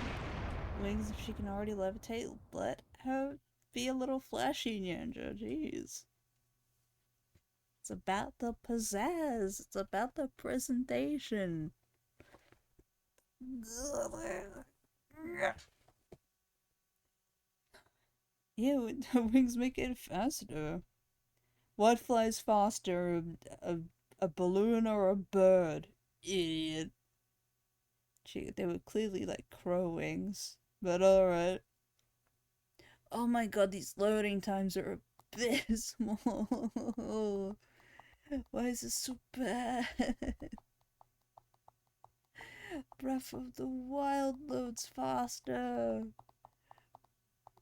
wings if she can already levitate. Let her be a little flashy ninja. Jeez. It's about the pizzazz. It's about the presentation. Yeah, the wings make it faster. What flies faster, a balloon or a bird? Idiot. Gee, they were clearly like crow wings, but alright. Oh my god, these loading times are abysmal. Why is this so bad? Breath of the Wild loads faster.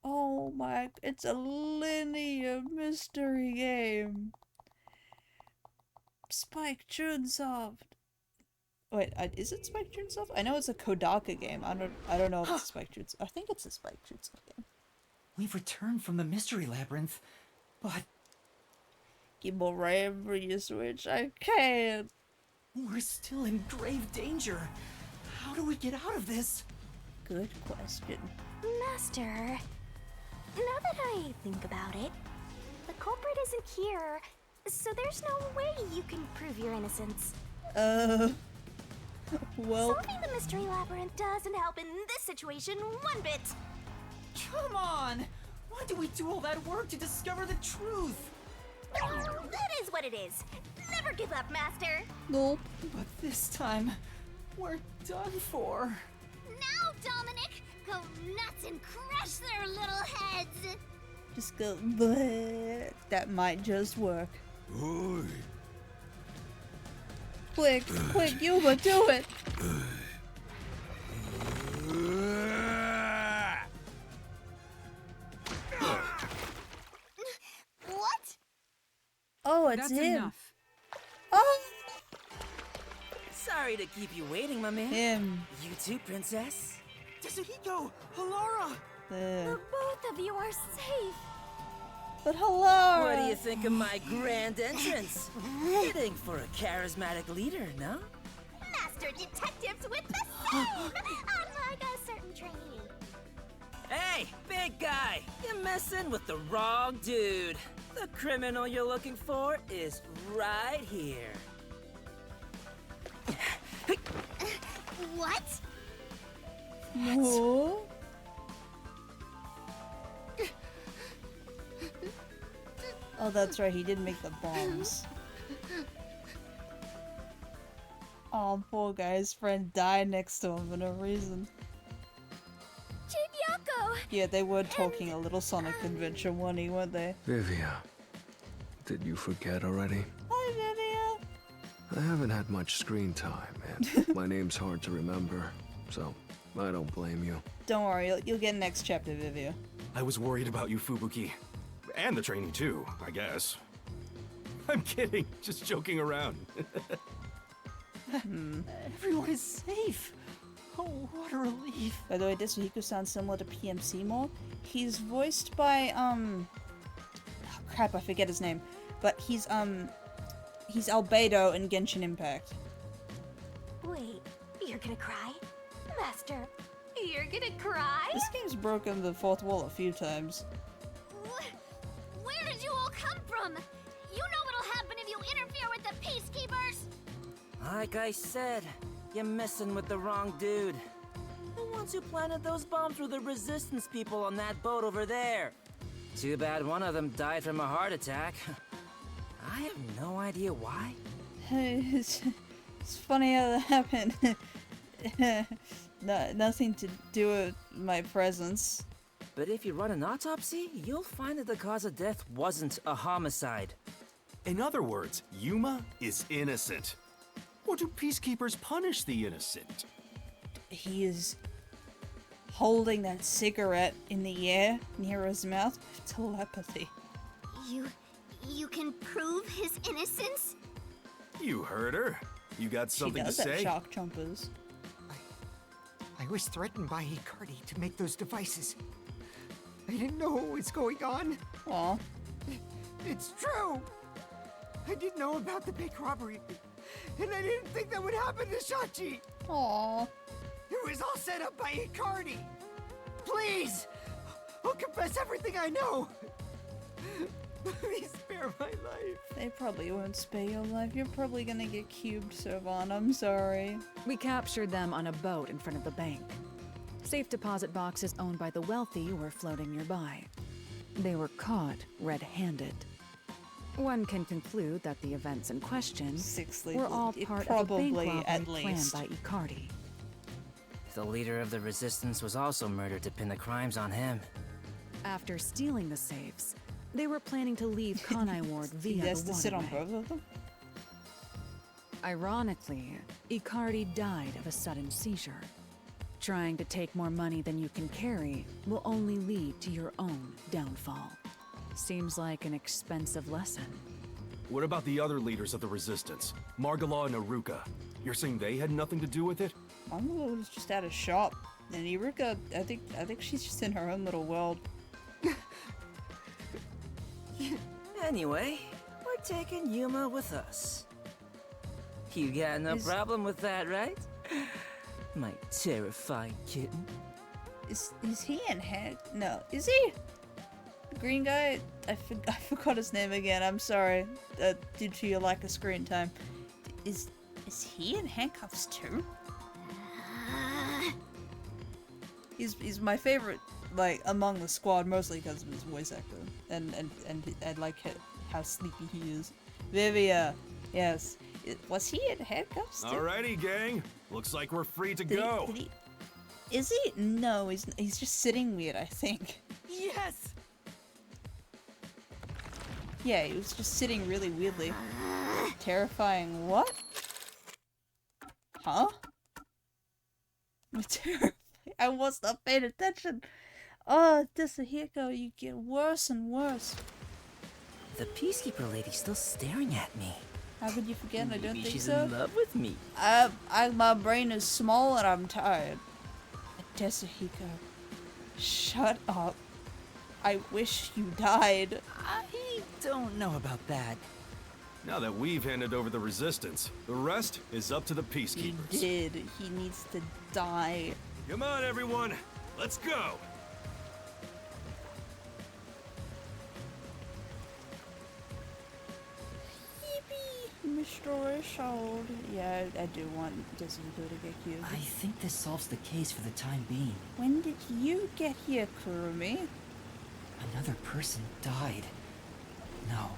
Oh my, it's a linear mystery game. Spike Chunsoft. Wait, is it Spike Chunsoft? I know it's a Kodaka game. I don't know if it's Spike Chunsoft. I think it's a Spike Chunsoft game. We've returned from the mystery labyrinth, but Keep on right for your switch. I can't. we're still in grave danger. How do we get out of this? Good question. Master, now that I think about it, the culprit isn't here, so there's no way you can prove your innocence. Well, Solving the mystery labyrinth doesn't help in this situation one bit. Come on! Why do we do all that work to discover the truth? That is what it is. Never give up, Master. nope. But this time, we're done for. Now, Dominic, go nuts and crush their little heads! Just go, bleh. That might just work. Oi. Quick, Yuba, do it! What? Oh, it's That's him. enough. Oh, Sorry to keep you waiting, my man. him. You too, princess. Yasuhiko! Halara! The both of you are safe. But hello. What do you think of my grand entrance? Fitting for a charismatic leader, no? Master detectives with the same! Unlike a certain trainee. Hey, big guy! You're messing with the wrong dude. The criminal you're looking for is right here. What? No. Oh, that's right. He did make the bombs. Oh, poor guy. His friend died next to him for no reason. Chinyako! Yeah, they were talking a little Sonic convention, weren't they? Vivia, did you forget already? Hi, Vivian. I haven't had much screen time, and my name's hard to remember, so I don't blame you. Don't worry, you'll get next chapter, Vivia. I was worried about you, Fubuki. And the training too, I guess. I'm kidding, just joking around. Everyone is safe! Oh, what a relief. By the way, Yasuhiko sounds similar to PMC more. He's voiced by, oh, crap, I forget his name. But he's Albedo in Genshin Impact. Wait, you're gonna cry? Master, you're gonna cry? This game's broken the fourth wall a few times. Where did you all come from? You know what'll happen if you interfere with the peacekeepers! Like I said, you're messing with the wrong dude. The ones who planted those bombs were the resistance people on that boat over there. Too bad one of them died from a heart attack. I have no idea why. It's funny how that happened. Nothing to do with my presence. But if you run an autopsy, you'll find that the cause of death wasn't a homicide. In other words, Yuma is innocent. Or do peacekeepers punish the innocent? He is holding that cigarette in the air near his mouth with telepathy. You can prove his innocence? You heard her. You got something to She does have say? shark chompers. I was threatened by Hikari to make those devices. I didn't know what was going on. Aw. It's true! I didn't know about the big robbery, and I didn't think that would happen to Shachi! Aw. It was all set up by Hikari! Please! I'll confess everything I know! Please spare my life. They probably won't spare your life. You're probably gonna get cubed, Servan. I'm sorry. We captured them on a boat in front of the bank. Safe deposit boxes owned by the wealthy were floating nearby. They were caught red-handed. One can conclude that the events in question were all part of a bank robbery planned by Icardi. The leader of the resistance was also murdered to pin the crimes on him. After stealing the safes, they were planning to leave Kanai Ward via He has the to sit on waterway. both of them? Ironically, Icardi died of a sudden seizure. Trying to take more money than you can carry will only lead to your own downfall. Seems like an expensive lesson. What about the other leaders of the resistance? Margala and Aruka. You're saying they had nothing to do with it? Margala was just at a shop, and Iruka, I think she's just in her own little world. Anyway, we're taking Yuma with us. You got no problem with that, right? My terrifying kitten. Is he in heck? No, is he? The green guy? I forgot his name again. I'm sorry. Due to your lack of screen time. Is he in handcuffs too? He's my favorite, like, among the squad, mostly because of his voice actor and I like how sleepy he is. Vivia, yes. Was he in handcuffs too? Alrighty, gang. Looks like we're free to go. Is he? No, he's just sitting weird, I think. Yes! Yeah, he was just sitting really weirdly. Terrifying what? Huh? Terrifying. I was not paying attention. Oh, Desahiko, you get worse and worse. The Peacekeeper lady's still staring at me. How could you forget? I don't Maybe think she's so. in love with me. My brain is small and I'm tired. Desahiko, shut up. I wish you died. I don't know about that. Now that we've handed over the resistance, the rest is up to the He peacekeepers. did. He needs to die. Come on, everyone. Let's go. Mr. Richard. Yeah, I do want Desahiko to get killed. I think this solves the case for the time being. When did you get here, Kurumi? Another person died. No.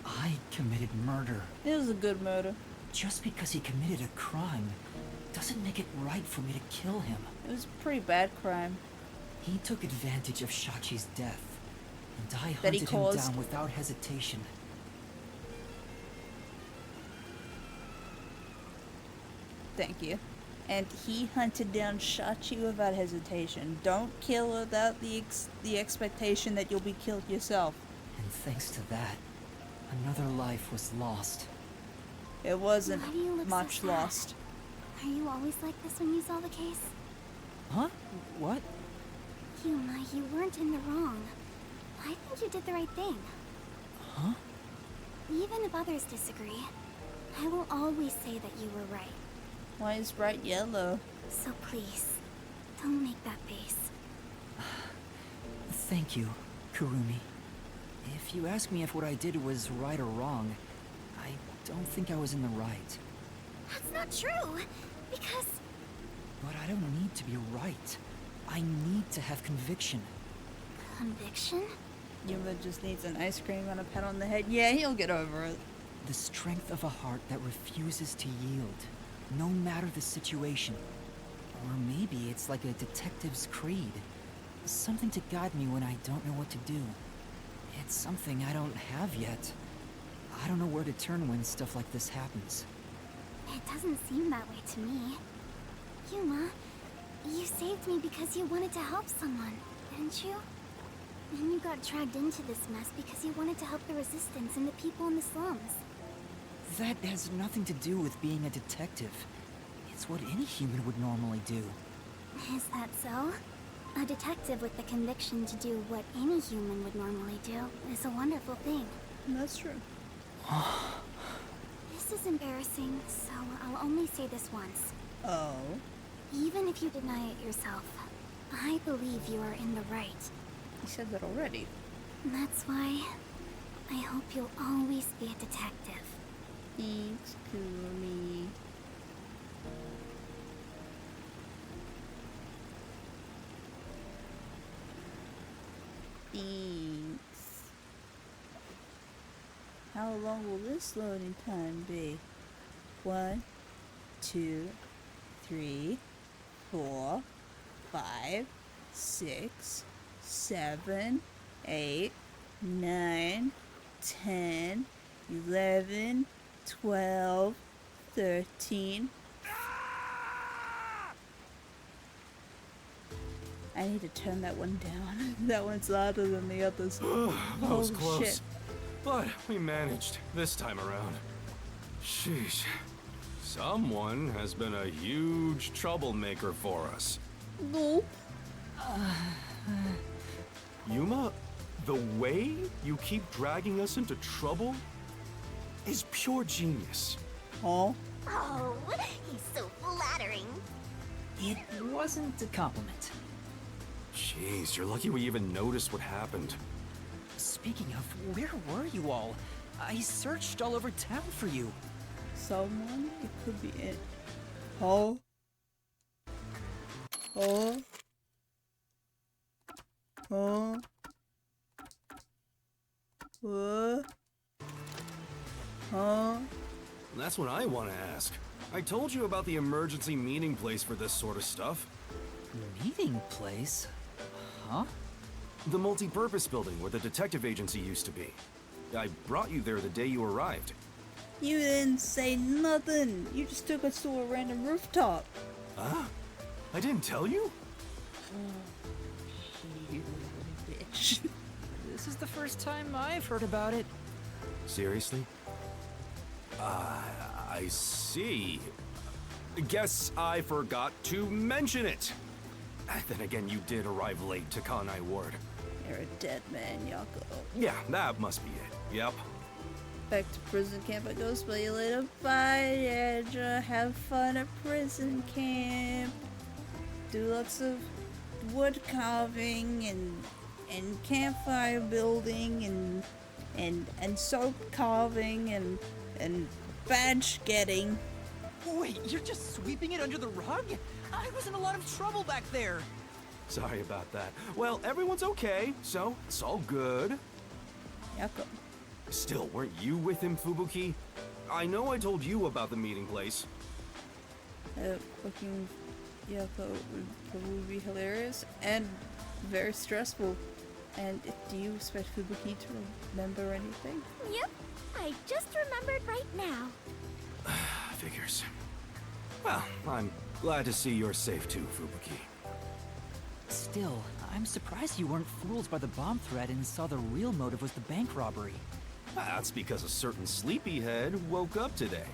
I committed murder. It was a good murder. Just because he committed a crime doesn't make it right for me to kill him. It was a pretty bad crime. He took advantage of Shachi's death, and I That he hunted him caused. down without hesitation. Thank you. And he hunted down Shachi without hesitation. Don't kill without the expectation that you'll be killed yourself. And thanks to that, another life was lost. It wasn't Why do you look so much sad? lost. Are you always like this when you solve a case? Huh? What? Yuma, you weren't in the wrong. I think you did the right thing. Huh? Even if others disagree, I will always say that you were right. Why is bright yellow? So please, don't make that face. Thank you, Kurumi. If you ask me if what I did was right or wrong, I don't think I was in the right. That's not true, because... But I don't need to be right. I need to have conviction. Conviction? Yuma just needs an ice cream and a pat on the head. Yeah, he'll get over it. The strength of a heart that refuses to yield, no matter the situation. Or maybe it's like a detective's creed. Something to guide me when I don't know what to do. It's something I don't have yet. I don't know where to turn when stuff like this happens. It doesn't seem that way to me. Yuma, you saved me because you wanted to help someone, didn't you? And you got dragged into this mess because you wanted to help the resistance and the people in the slums. That has nothing to do with being a detective. It's what any human would normally do. Is that so? A detective with the conviction to do what any human would normally do is a wonderful thing. That's true. This is embarrassing, so I'll only say this once. Oh. Even if you deny it yourself, I believe you are in the right. You said that already. That's why I hope you'll always be a detective. Thanks, Kurumi. Thanks. long will this loading time be? 1, 2, 3, 4, 5, 6, 7, 8, 9, 10, 11, 12, 13. I need to turn that one down. That one's louder than the others. That was close. Shit. But we managed this time around. Sheesh. Someone has been a huge troublemaker for us. No. Yuma, the way you keep dragging us into trouble is pure genius. Huh? Oh, he's so flattering. It wasn't a compliment. Jeez, you're lucky we even noticed what happened. Speaking of, where were you all? I searched all over town for you. Someone? It could be it. Huh? Huh? Huh? What? Huh? That's what I want to ask. I told you about the emergency meeting place for this sort of stuff. Meeting place? Huh? The multi-purpose building where the detective agency used to be. I brought you there the day you arrived. You didn't say nothing. You just took us to a random rooftop. Huh? I didn't tell you? You bitch. This is the first time I've heard about it. Seriously? I see. Guess I forgot to mention it. Then again, you did arrive late to Kanai Ward. You're a dead man, Yako. Yeah, that must be it. Yep. Back to prison camp I go. Spell you later. Bye, Edra. Have fun at prison camp. Do lots of wood carving and campfire building and soap carving and badge getting. Wait, you're just sweeping it under the rug? I was in a lot of trouble back there. Sorry about that. Well, everyone's okay, so it's all good. Yako. Still, weren't you with him, Fubuki? I know I told you about the meeting place. Fucking Yako would probably be hilarious and very stressful. And do you expect Fubuki to remember anything? Yep, I just remembered right now. Figures. Well, I'm glad to see you're safe too, Fubuki. Still, I'm surprised you weren't fooled by the bomb threat and saw the real motive was the bank robbery. That's because a certain sleepyhead woke up today.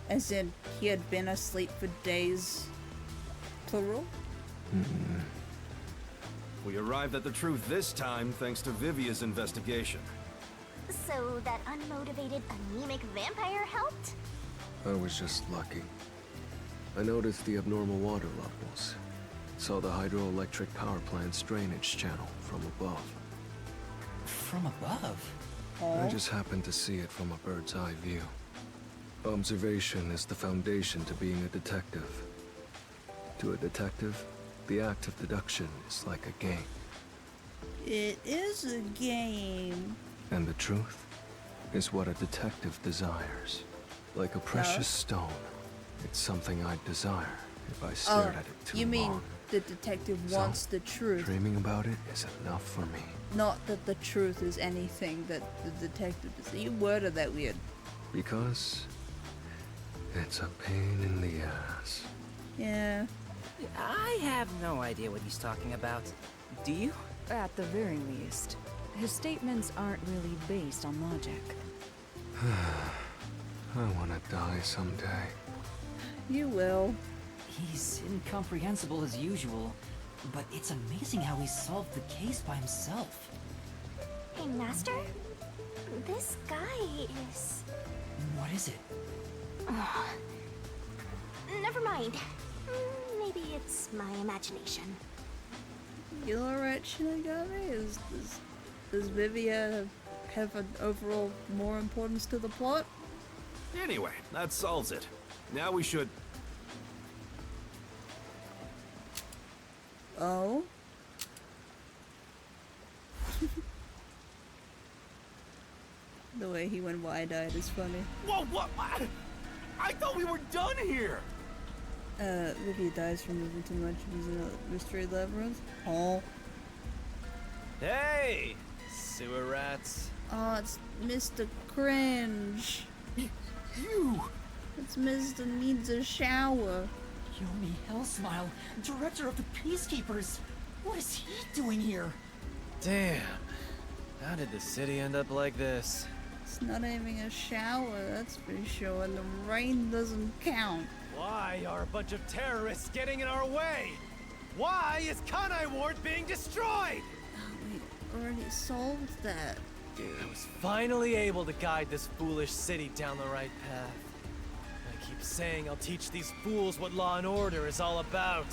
As in, he had been asleep for days. Plural? We arrived at the truth this time thanks to Vivia's investigation. So that unmotivated, anemic vampire helped? I was just lucky. I noticed the abnormal water levels. Saw the hydroelectric power plant's drainage channel from above. From above? I just happened to see it from a bird's eye view. Observation is the foundation to being a detective. To a detective, the act of deduction is like a game. It is a game. And the truth is what a detective desires. Like a precious stone. It's something I'd desire if I stared at it too long. You mean the detective wants the truth? Dreaming about it is enough for me. Not that the truth is anything that the detective is. You worded that weird. Because it's a pain in the ass. Yeah. I have no idea what he's talking about. Do you? At the very least, his statements aren't really based on logic. I want to die someday. You will. He's incomprehensible as usual, but it's amazing how he solved the case by himself. Hey, Master? This guy is... What is it? Never mind. Maybe it's my imagination. You alright, Shinigami? Does Vivia have an overall more importance to the plot? Anyway, that solves it. Now we should... Oh? The way he went wide-eyed is funny. Whoa, what? I thought we were done here! Vivi dies from moving too much using a mystery labyrinth. Oh. Hey! Sewer rats. Oh, it's Mr. Cringe. You! It's Mr. Needs a Shower. Yomi Hellsmile, director of the Peacekeepers. What is he doing here? Damn. How did the city end up like this? It's not having a shower, that's for sure, and the rain doesn't count. Why are a bunch of terrorists getting in our way? Why is Kanai Ward being destroyed? We already solved that, dude. I was finally able to guide this foolish city down the right path. I keep saying I'll teach these fools what law and order is all about.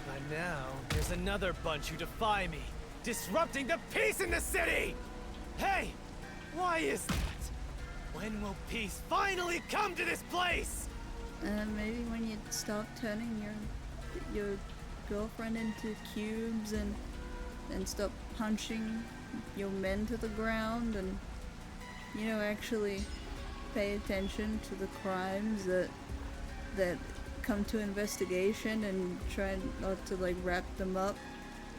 But now, there's another bunch who defy me, disrupting the peace in the city! Hey! Why is that? When will peace finally come to this place? Maybe when you stop turning your girlfriend into cubes and stop punching your men to the ground and, you know, actually pay attention to the crimes that come to investigation and try not to like wrap them up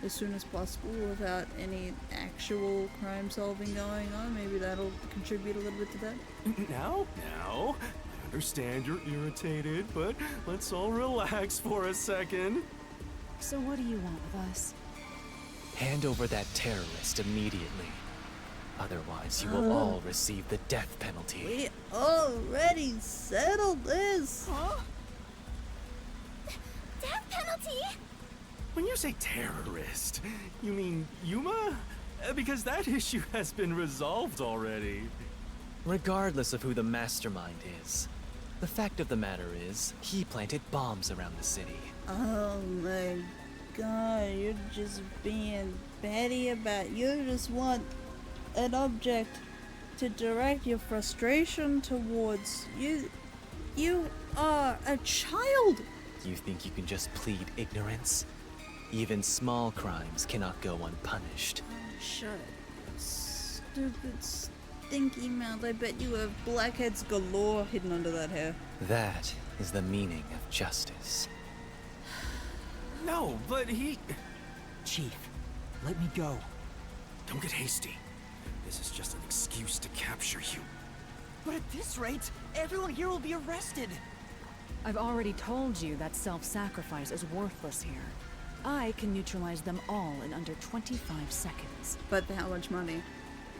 as soon as possible without any actual crime solving going on. Maybe that'll contribute a little bit to that. Now, I understand you're irritated, but let's all relax for a second. So what do you want with us? Hand over that terrorist immediately. Otherwise, you will all receive the death penalty. We already settled this! Huh? Death penalty? When you say terrorist, you mean Yuma? Because that issue has been resolved already. Regardless of who the mastermind is, the fact of the matter is, he planted bombs around the city. Oh my god, you're just being petty about it. You just want an object to direct your frustration towards. You are a child! You think you can just plead ignorance? Even small crimes cannot go unpunished. Oh, shut up, stupid stinky mouth. I bet you have blackheads galore hidden under that hair. That is the meaning of justice. No, but he... Chief, let me go. Don't get hasty. This is just an excuse to capture you. But at this rate, everyone here will be arrested. I've already told you that self-sacrifice is worthless here. I can neutralize them all in under 25 seconds. But for how much money?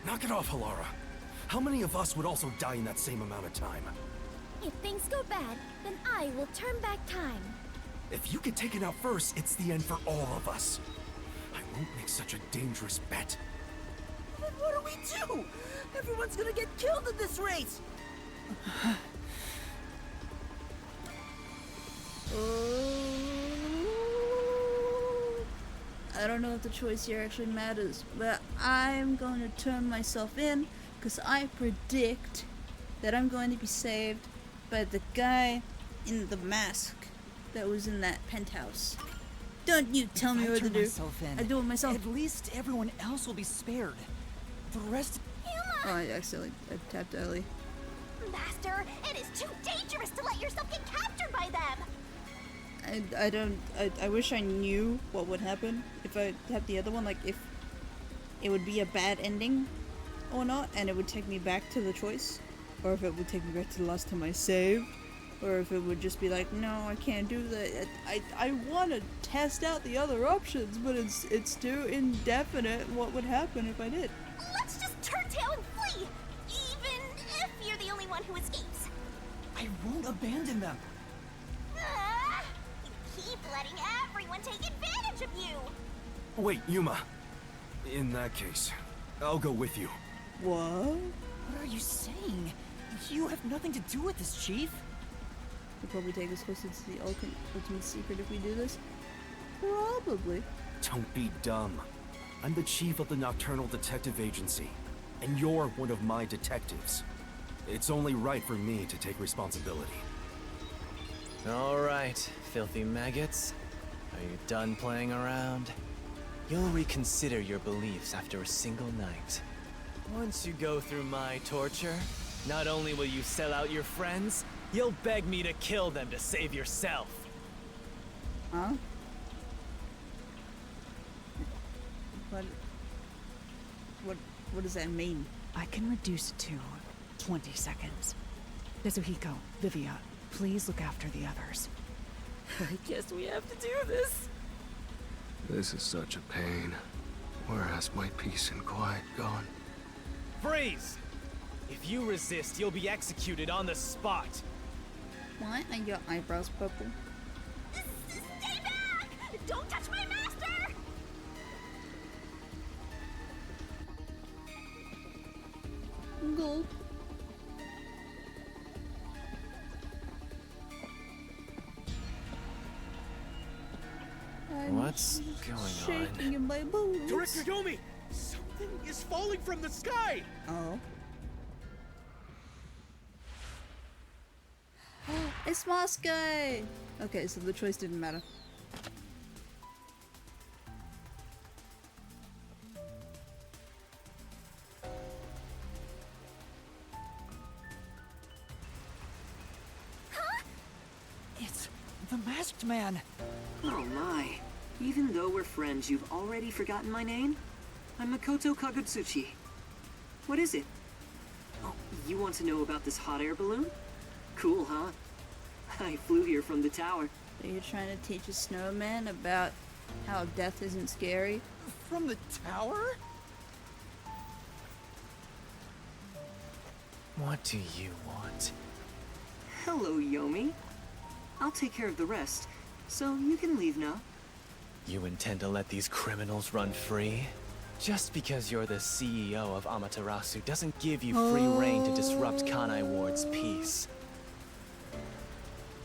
Knock it off, Halara. How many of us would also die in that same amount of time? If things go bad, then I will turn back time. If you get taken out first, it's the end for all of us. I won't make such a dangerous bet. Then what do we do? Everyone's gonna get killed in this race! I don't know if the choice here actually matters, but I'm going to turn myself in because I predict that I'm going to be saved by the guy in the mask that was in that penthouse. Don't you tell me what to do. I do it myself. At least everyone else will be spared. The rest... Oh, I accidentally tapped Ellie. Master, it is too dangerous to let yourself get captured by them! I wish I knew what would happen if I tapped the other one, like if it would be a bad ending or not, and it would take me back to the choice, or if it would take me back to the last time I saved, or if it would just be like, no, I can't do that. I want to test out the other options, but it's too indefinite what would happen if I did. Let's just turn tail and flee! Even if you're the only one who escapes. I won't abandon them. You keep letting everyone take advantage of you! Wait, Yuma. In that case, I'll go with you. What? What are you saying? You have nothing to do with this, Chief. It'll probably take us closer to the ultimate secret if we do this. Probably. Don't be dumb. I'm the chief of the Nocturnal Detective Agency, and you're one of my detectives. It's only right for me to take responsibility. All right, filthy maggots. Are you done playing around? You'll reconsider your beliefs after a single night. Once you go through my torture, not only will you sell out your friends, you'll beg me to kill them to save yourself. Huh? What does that mean? I can reduce it to 20 seconds. Kazuhiko, Vivia, please look after the others. I guess we have to do this. This is such a pain. Where has my peace and quiet gone? Freeze! If you resist, you'll be executed on the spot. Why are your eyebrows purple? Stay back! Don't touch my master! Gold. What's going on? Shaking in my boots. Director Yomi! Something is falling from the sky! Oh. It's Moscow! Okay, so the choice didn't matter. It's the masked man. Oh my. Even though we're friends, you've already forgotten my name? I'm Makoto Kagutsuchi. What is it? Oh, you want to know about this hot air balloon? Cool, huh? I flew here from the tower. Are you trying to teach a snowman about how death isn't scary? From the tower? What do you want? Hello, Yomi. I'll take care of the rest, so you can leave now. You intend to let these criminals run free? Just because you're the CEO of Amaterasu doesn't give you free reign to disrupt Kanai Ward's peace.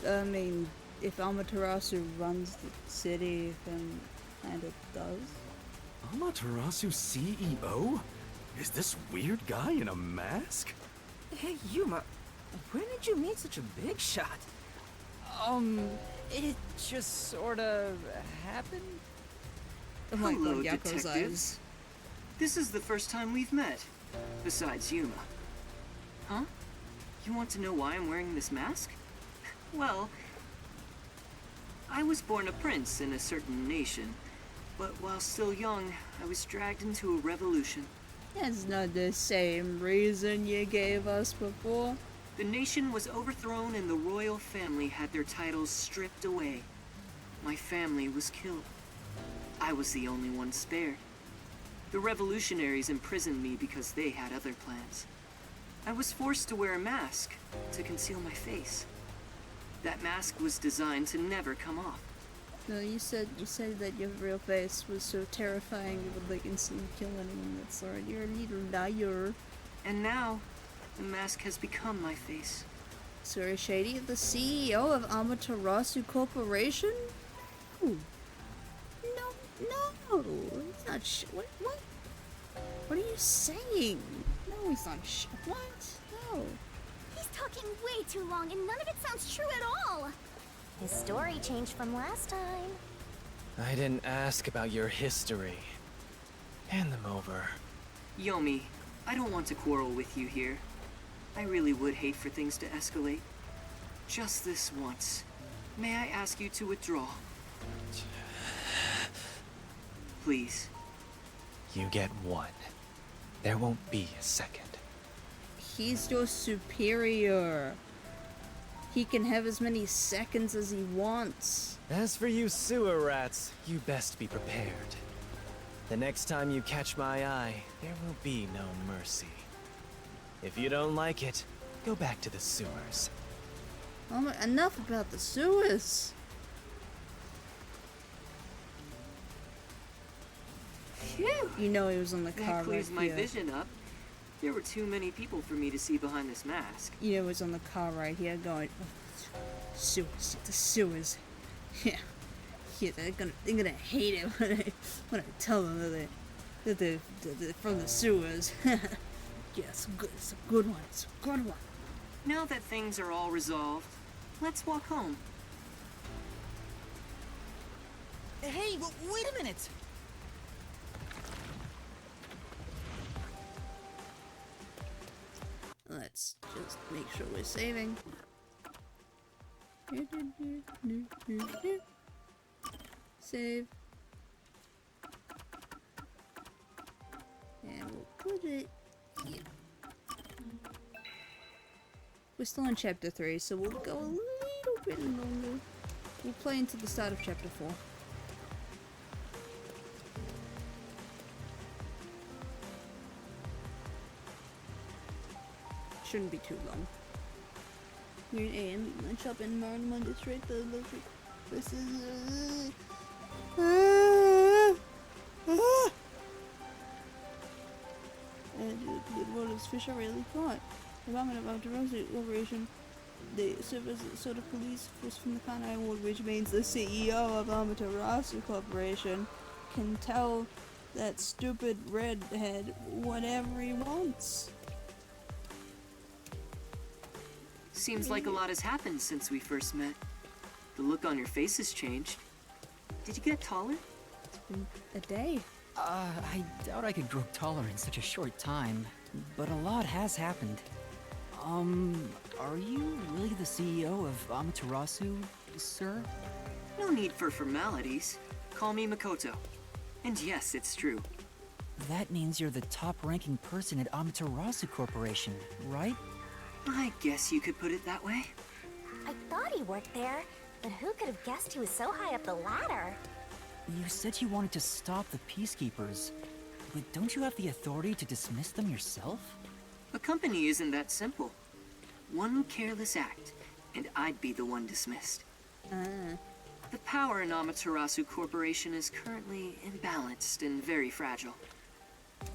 I mean, if Amaterasu runs the city, then kind of does. Amaterasu CEO? Is this weird guy in a mask? Hey, Yuma, where did you meet such a big shot? It just sorta happened. Oh my Hello, God, Yako's detectives. This is the first time we've met. Besides Yuma. Huh? You want to know why I'm wearing this mask? Well, I was born a prince in a certain nation, but while still young, I was dragged into a revolution. That's not the same reason you gave us before. The nation was overthrown and the royal family had their titles stripped away. My family was killed. I was the only one spared. The revolutionaries imprisoned me because they had other plans. I was forced to wear a mask to conceal my face. That mask was designed to never come off. No, you said that your real face was so terrifying it would like instantly kill anyone that saw it. You're a little liar. And now, the mask has become my face. Sir Shady, the CEO of Amaterasu Corporation? Ooh. No, he's not what? What are you saying? No, he's not what? No. He's talking way too long and none of it sounds true at all. His story changed from last time. I didn't ask about your history. Hand them over. Yomi, I don't want to quarrel with you here. I really would hate for things to escalate. Just this once. May I ask you to withdraw? Please. You get one. There won't be a second. He's your superior. He can have as many seconds as he wants. As for you sewer rats, you best be prepared. The next time you catch my eye, there will be no mercy. If you don't like it, go back to the sewers. Oh my, enough about the sewers. Phew! You know he was on the car That clears right my here. vision up. There were too many people for me to see behind this mask. You know he was on the car right here going, oh, sewers, the sewers. Yeah, they're gonna hate it when I tell them that they're from the sewers. Yeah, it's a good one. It's a good one. Now that things are all resolved, let's walk home. Hey, wait a minute! let's just make sure we're saving. Save. And we'll put it here. We're still in chapter 3, so we'll go a little bit longer. We'll play into the start of chapter 4. Shouldn't be too long. We're in AM, lunch up in Marmon District. This is and the world is fish are really caught. The Department of Amaterasu Corporation, the service sort of police force from the Kanai Award, which means the CEO of Amaterasu Corporation can tell that stupid redhead whatever he wants. Seems like a lot has happened since we first met. The look on your face has changed. Did you get taller? It's been a day. I doubt I could grow taller in such a short time, but a lot has happened. Are you really the CEO of Amaterasu, sir? No need for formalities. Call me Makoto. And yes, it's true. That means you're the top-ranking person at Amaterasu Corporation, right? I guess you could put it that way. I thought he worked there, but who could have guessed he was so high up the ladder? You said you wanted to stop the Peacekeepers, but don't you have the authority to dismiss them yourself? A company isn't that simple. One careless act, and I'd be the one dismissed. The power in Amaterasu Corporation is currently imbalanced and very fragile.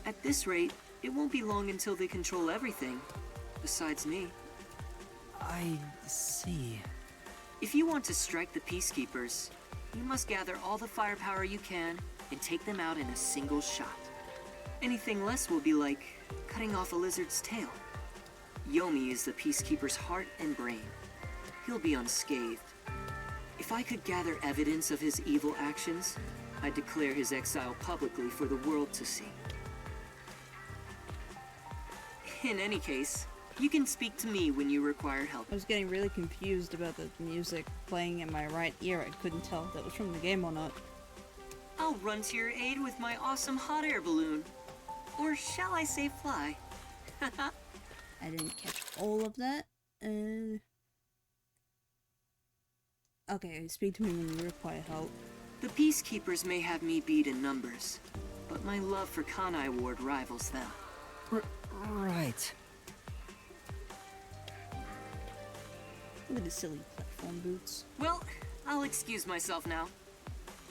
At this rate, it won't be long until they control everything, besides me. I see. If you want to strike the Peacekeepers, you must gather all the firepower you can and take them out in a single shot. Anything less will be like cutting off a lizard's tail. Yomi is the Peacekeeper's heart and brain. He'll be unscathed. If I could gather evidence of his evil actions, I'd declare his exile publicly for the world to see. In any case, you can speak to me when you require help. I was getting really confused about the music playing in my right ear. I couldn't tell if that was from the game or not. I'll run to your aid with my awesome hot air balloon. Or shall I say fly? I didn't catch all of that. Okay, speak to me when you require help. The Peacekeepers may have me beat in numbers, but my love for Kanai Ward rivals them. Right. Look at the silly platform boots. Well, I'll excuse myself now.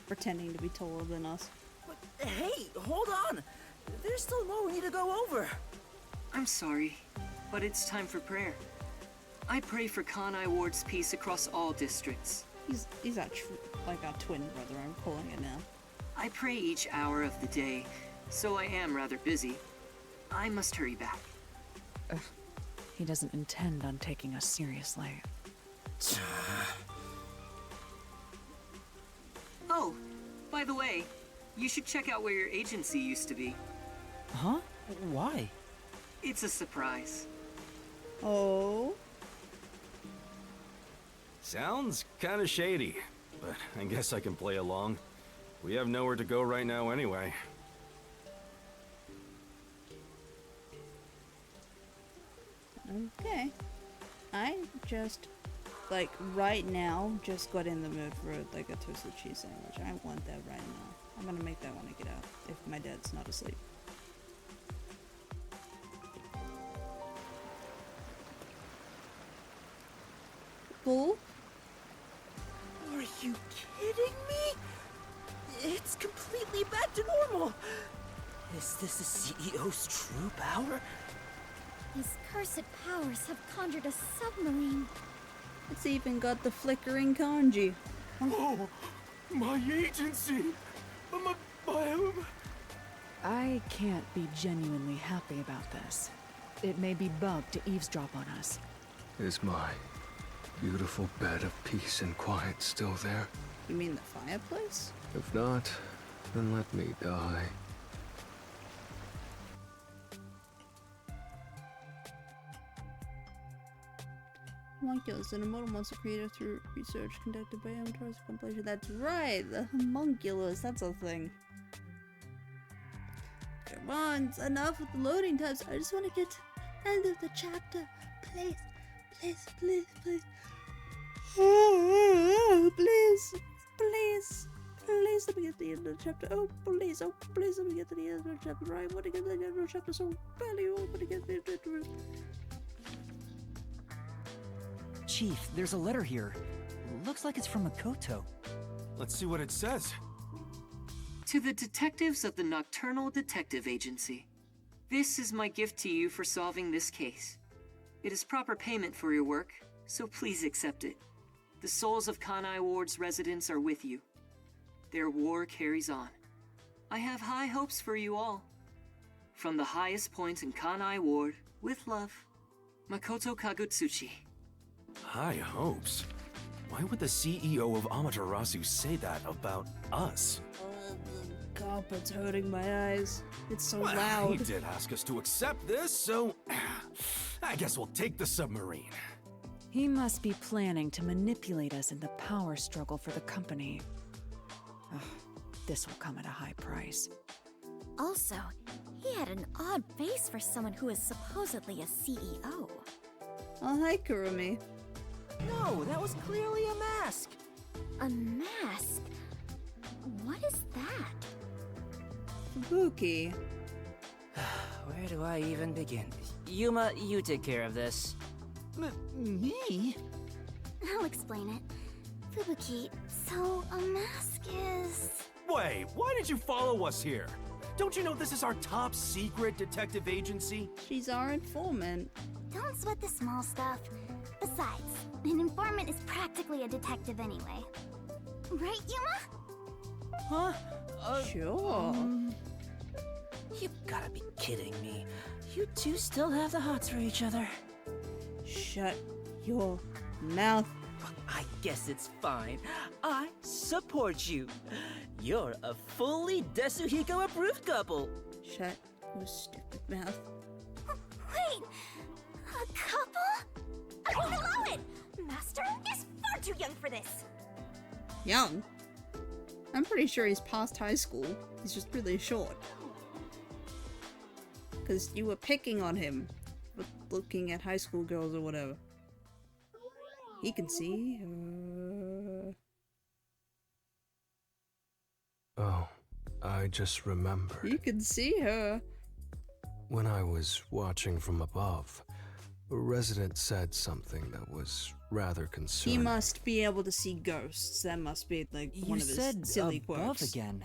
Pretending to be taller than us. But, hey, hold on! There's still more we need to go over. I'm sorry, but it's time for prayer. I pray for Kanai Ward's peace across all districts. He's like our twin brother, I'm calling it now. I pray each hour of the day, so I am rather busy. I must hurry back. He doesn't intend on taking us seriously. Oh, by the way, you should check out where your agency used to be. Huh? Why? It's a surprise. Oh? Sounds kinda shady, but I guess I can play along. We have nowhere to go right now anyway. Okay. I just, like, right now, just got in the mood for, like, a toasted cheese sandwich. I want that right now. I'm gonna make that when I get out, if my dad's not asleep. Cool? Are you kidding me? It's completely back to normal. Is this the CEO's true power? These cursed powers have conjured a submarine. It's even got the flickering kanji. Oh, my agency! I can't be genuinely happy about this. It may be bugged to eavesdrop on us. Is my beautiful bed of peace and quiet still there? You mean the fireplace? If not, then let me die. homunculus, an immortal monster created through research conducted by amateurs completion. That's right, the homunculus, that's a thing. Come on, it's enough with the loading times. I just want to get to the end of the chapter. Please, please, please, please. Oh, please, please, please let me get to the end of the chapter. Oh, please let me get to the end of the chapter. I want to get to the end of the chapter so badly. I want to get to the end of it. Chief, there's a letter here. Looks like it's from Makoto. Let's see what it says. To the detectives of the Nocturnal Detective Agency, this is my gift to you for solving this case. It is proper payment for your work, so please accept it. The souls of Kanai Ward's residents are with you. Their war carries on. I have high hopes for you all. From the highest points in Kanai Ward, with love, Makoto Kagutsuchi. High hopes? Why would the CEO of Amaterasu say that about us? Oh, the carpet's hurting my eyes. It's so Well, loud. he did ask us to accept this, so I guess we'll take the submarine. He must be planning to manipulate us in the power struggle for the company. Ugh, this will come at a high price. Also, he had an odd face for someone who is supposedly a CEO. Oh, hi, Kurumi. No, that was clearly a mask. A mask? What is that? Fubuki. Where do I even begin? Yuma, you take care of this. Me? I'll explain it. Fubuki, so a mask is... Wait, why did you follow us here? Don't you know this is our top secret detective agency? She's our informant. Don't sweat the small stuff. Besides, an informant is practically a detective anyway. Right, Yuma? Huh? Sure. You gotta be kidding me. You two still have the hots for each other. Shut your mouth. I guess it's fine. I support you. You're a fully Desuhiko approved couple. Shut your stupid mouth. Wait, a couple? I won't allow it! Master is far too young for this. Young? I'm pretty sure he's past high school. He's just really short. Because you were picking on him for looking at high school girls or whatever. He can see her. Oh, I just remembered. You can see her. When I was watching from above, a resident said something that was rather concerning. He must be able to see ghosts. That must be like one of his said silly above quirks. again.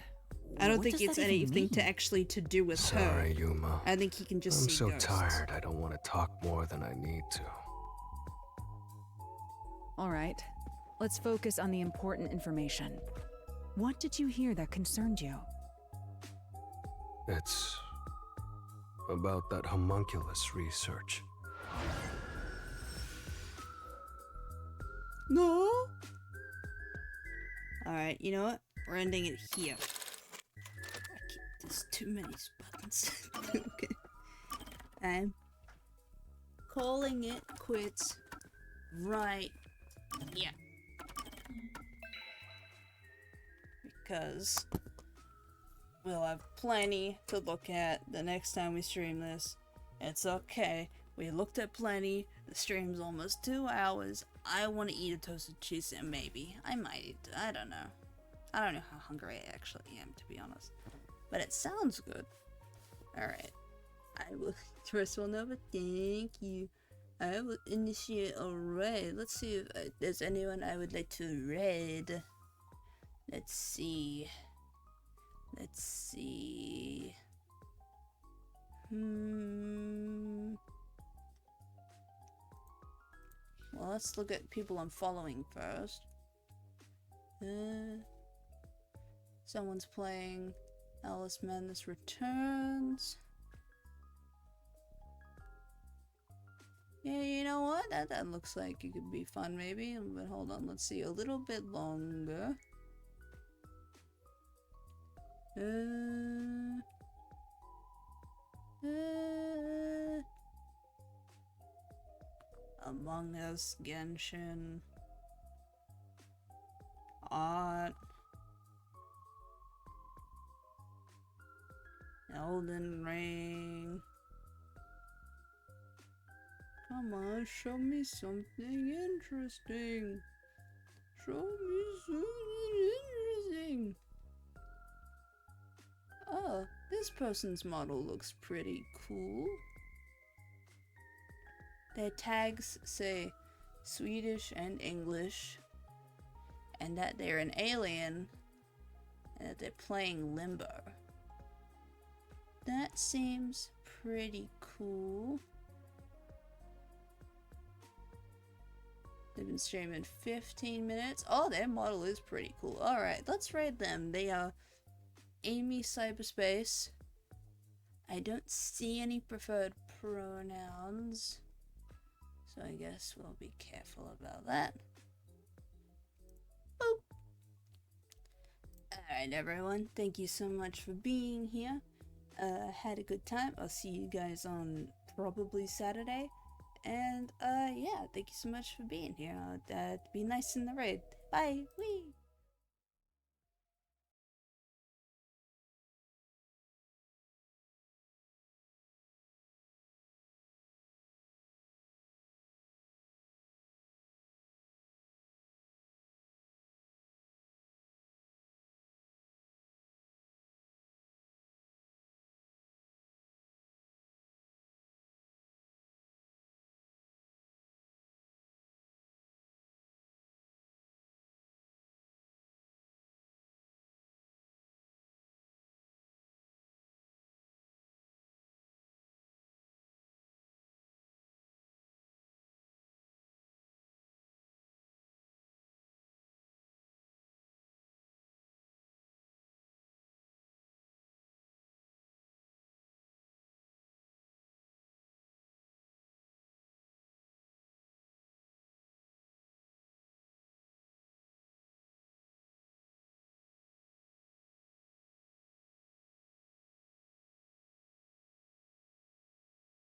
I don't What think does it's that even anything mean? to actually to do with her. Sorry, Yuma. I think he can just I'm see so ghosts. tired, I don't want to talk more than I need to. All right, let's focus on the important information. What did you hear that concerned you? It's about that homunculus research. No. Alright, you know what? We're ending it here. There's too many buttons. Okay. I'm calling it quits right here. Because we'll have plenty to look at the next time we stream this. It's okay. We looked at plenty. The stream's almost 2 hours. I want to eat a toasted cheese and maybe. I might eat. I don't know. I don't know how hungry I actually am, to be honest. But it sounds good. Alright. I will first one over. Thank you. I will initiate a raid. Let's see if there's anyone I would like to raid. Let's see. Let's see. Well, let's look at people I'm following first. Someone's playing Alice Madness Returns. Yeah, you know what? That looks like it could be fun, maybe. But hold on, let's see a little bit longer. Among Us, Genshin, Art, Elden Ring. Come on, show me something interesting. Show me something interesting. Oh, this person's model looks pretty cool. Their tags say Swedish and English, and that they're an alien, and that they're playing Limbo. That seems pretty cool. They've been streaming 15 minutes. Oh, their model is pretty cool. Alright, let's raid them. They are Amy Cyberspace. I don't see any preferred pronouns, so I guess we'll be careful about that. Boop. Alright everyone, thank you so much for being here. Had a good time. I'll see you guys on probably Saturday. And yeah, thank you so much for being here. Be nice in the raid. Bye. Wee.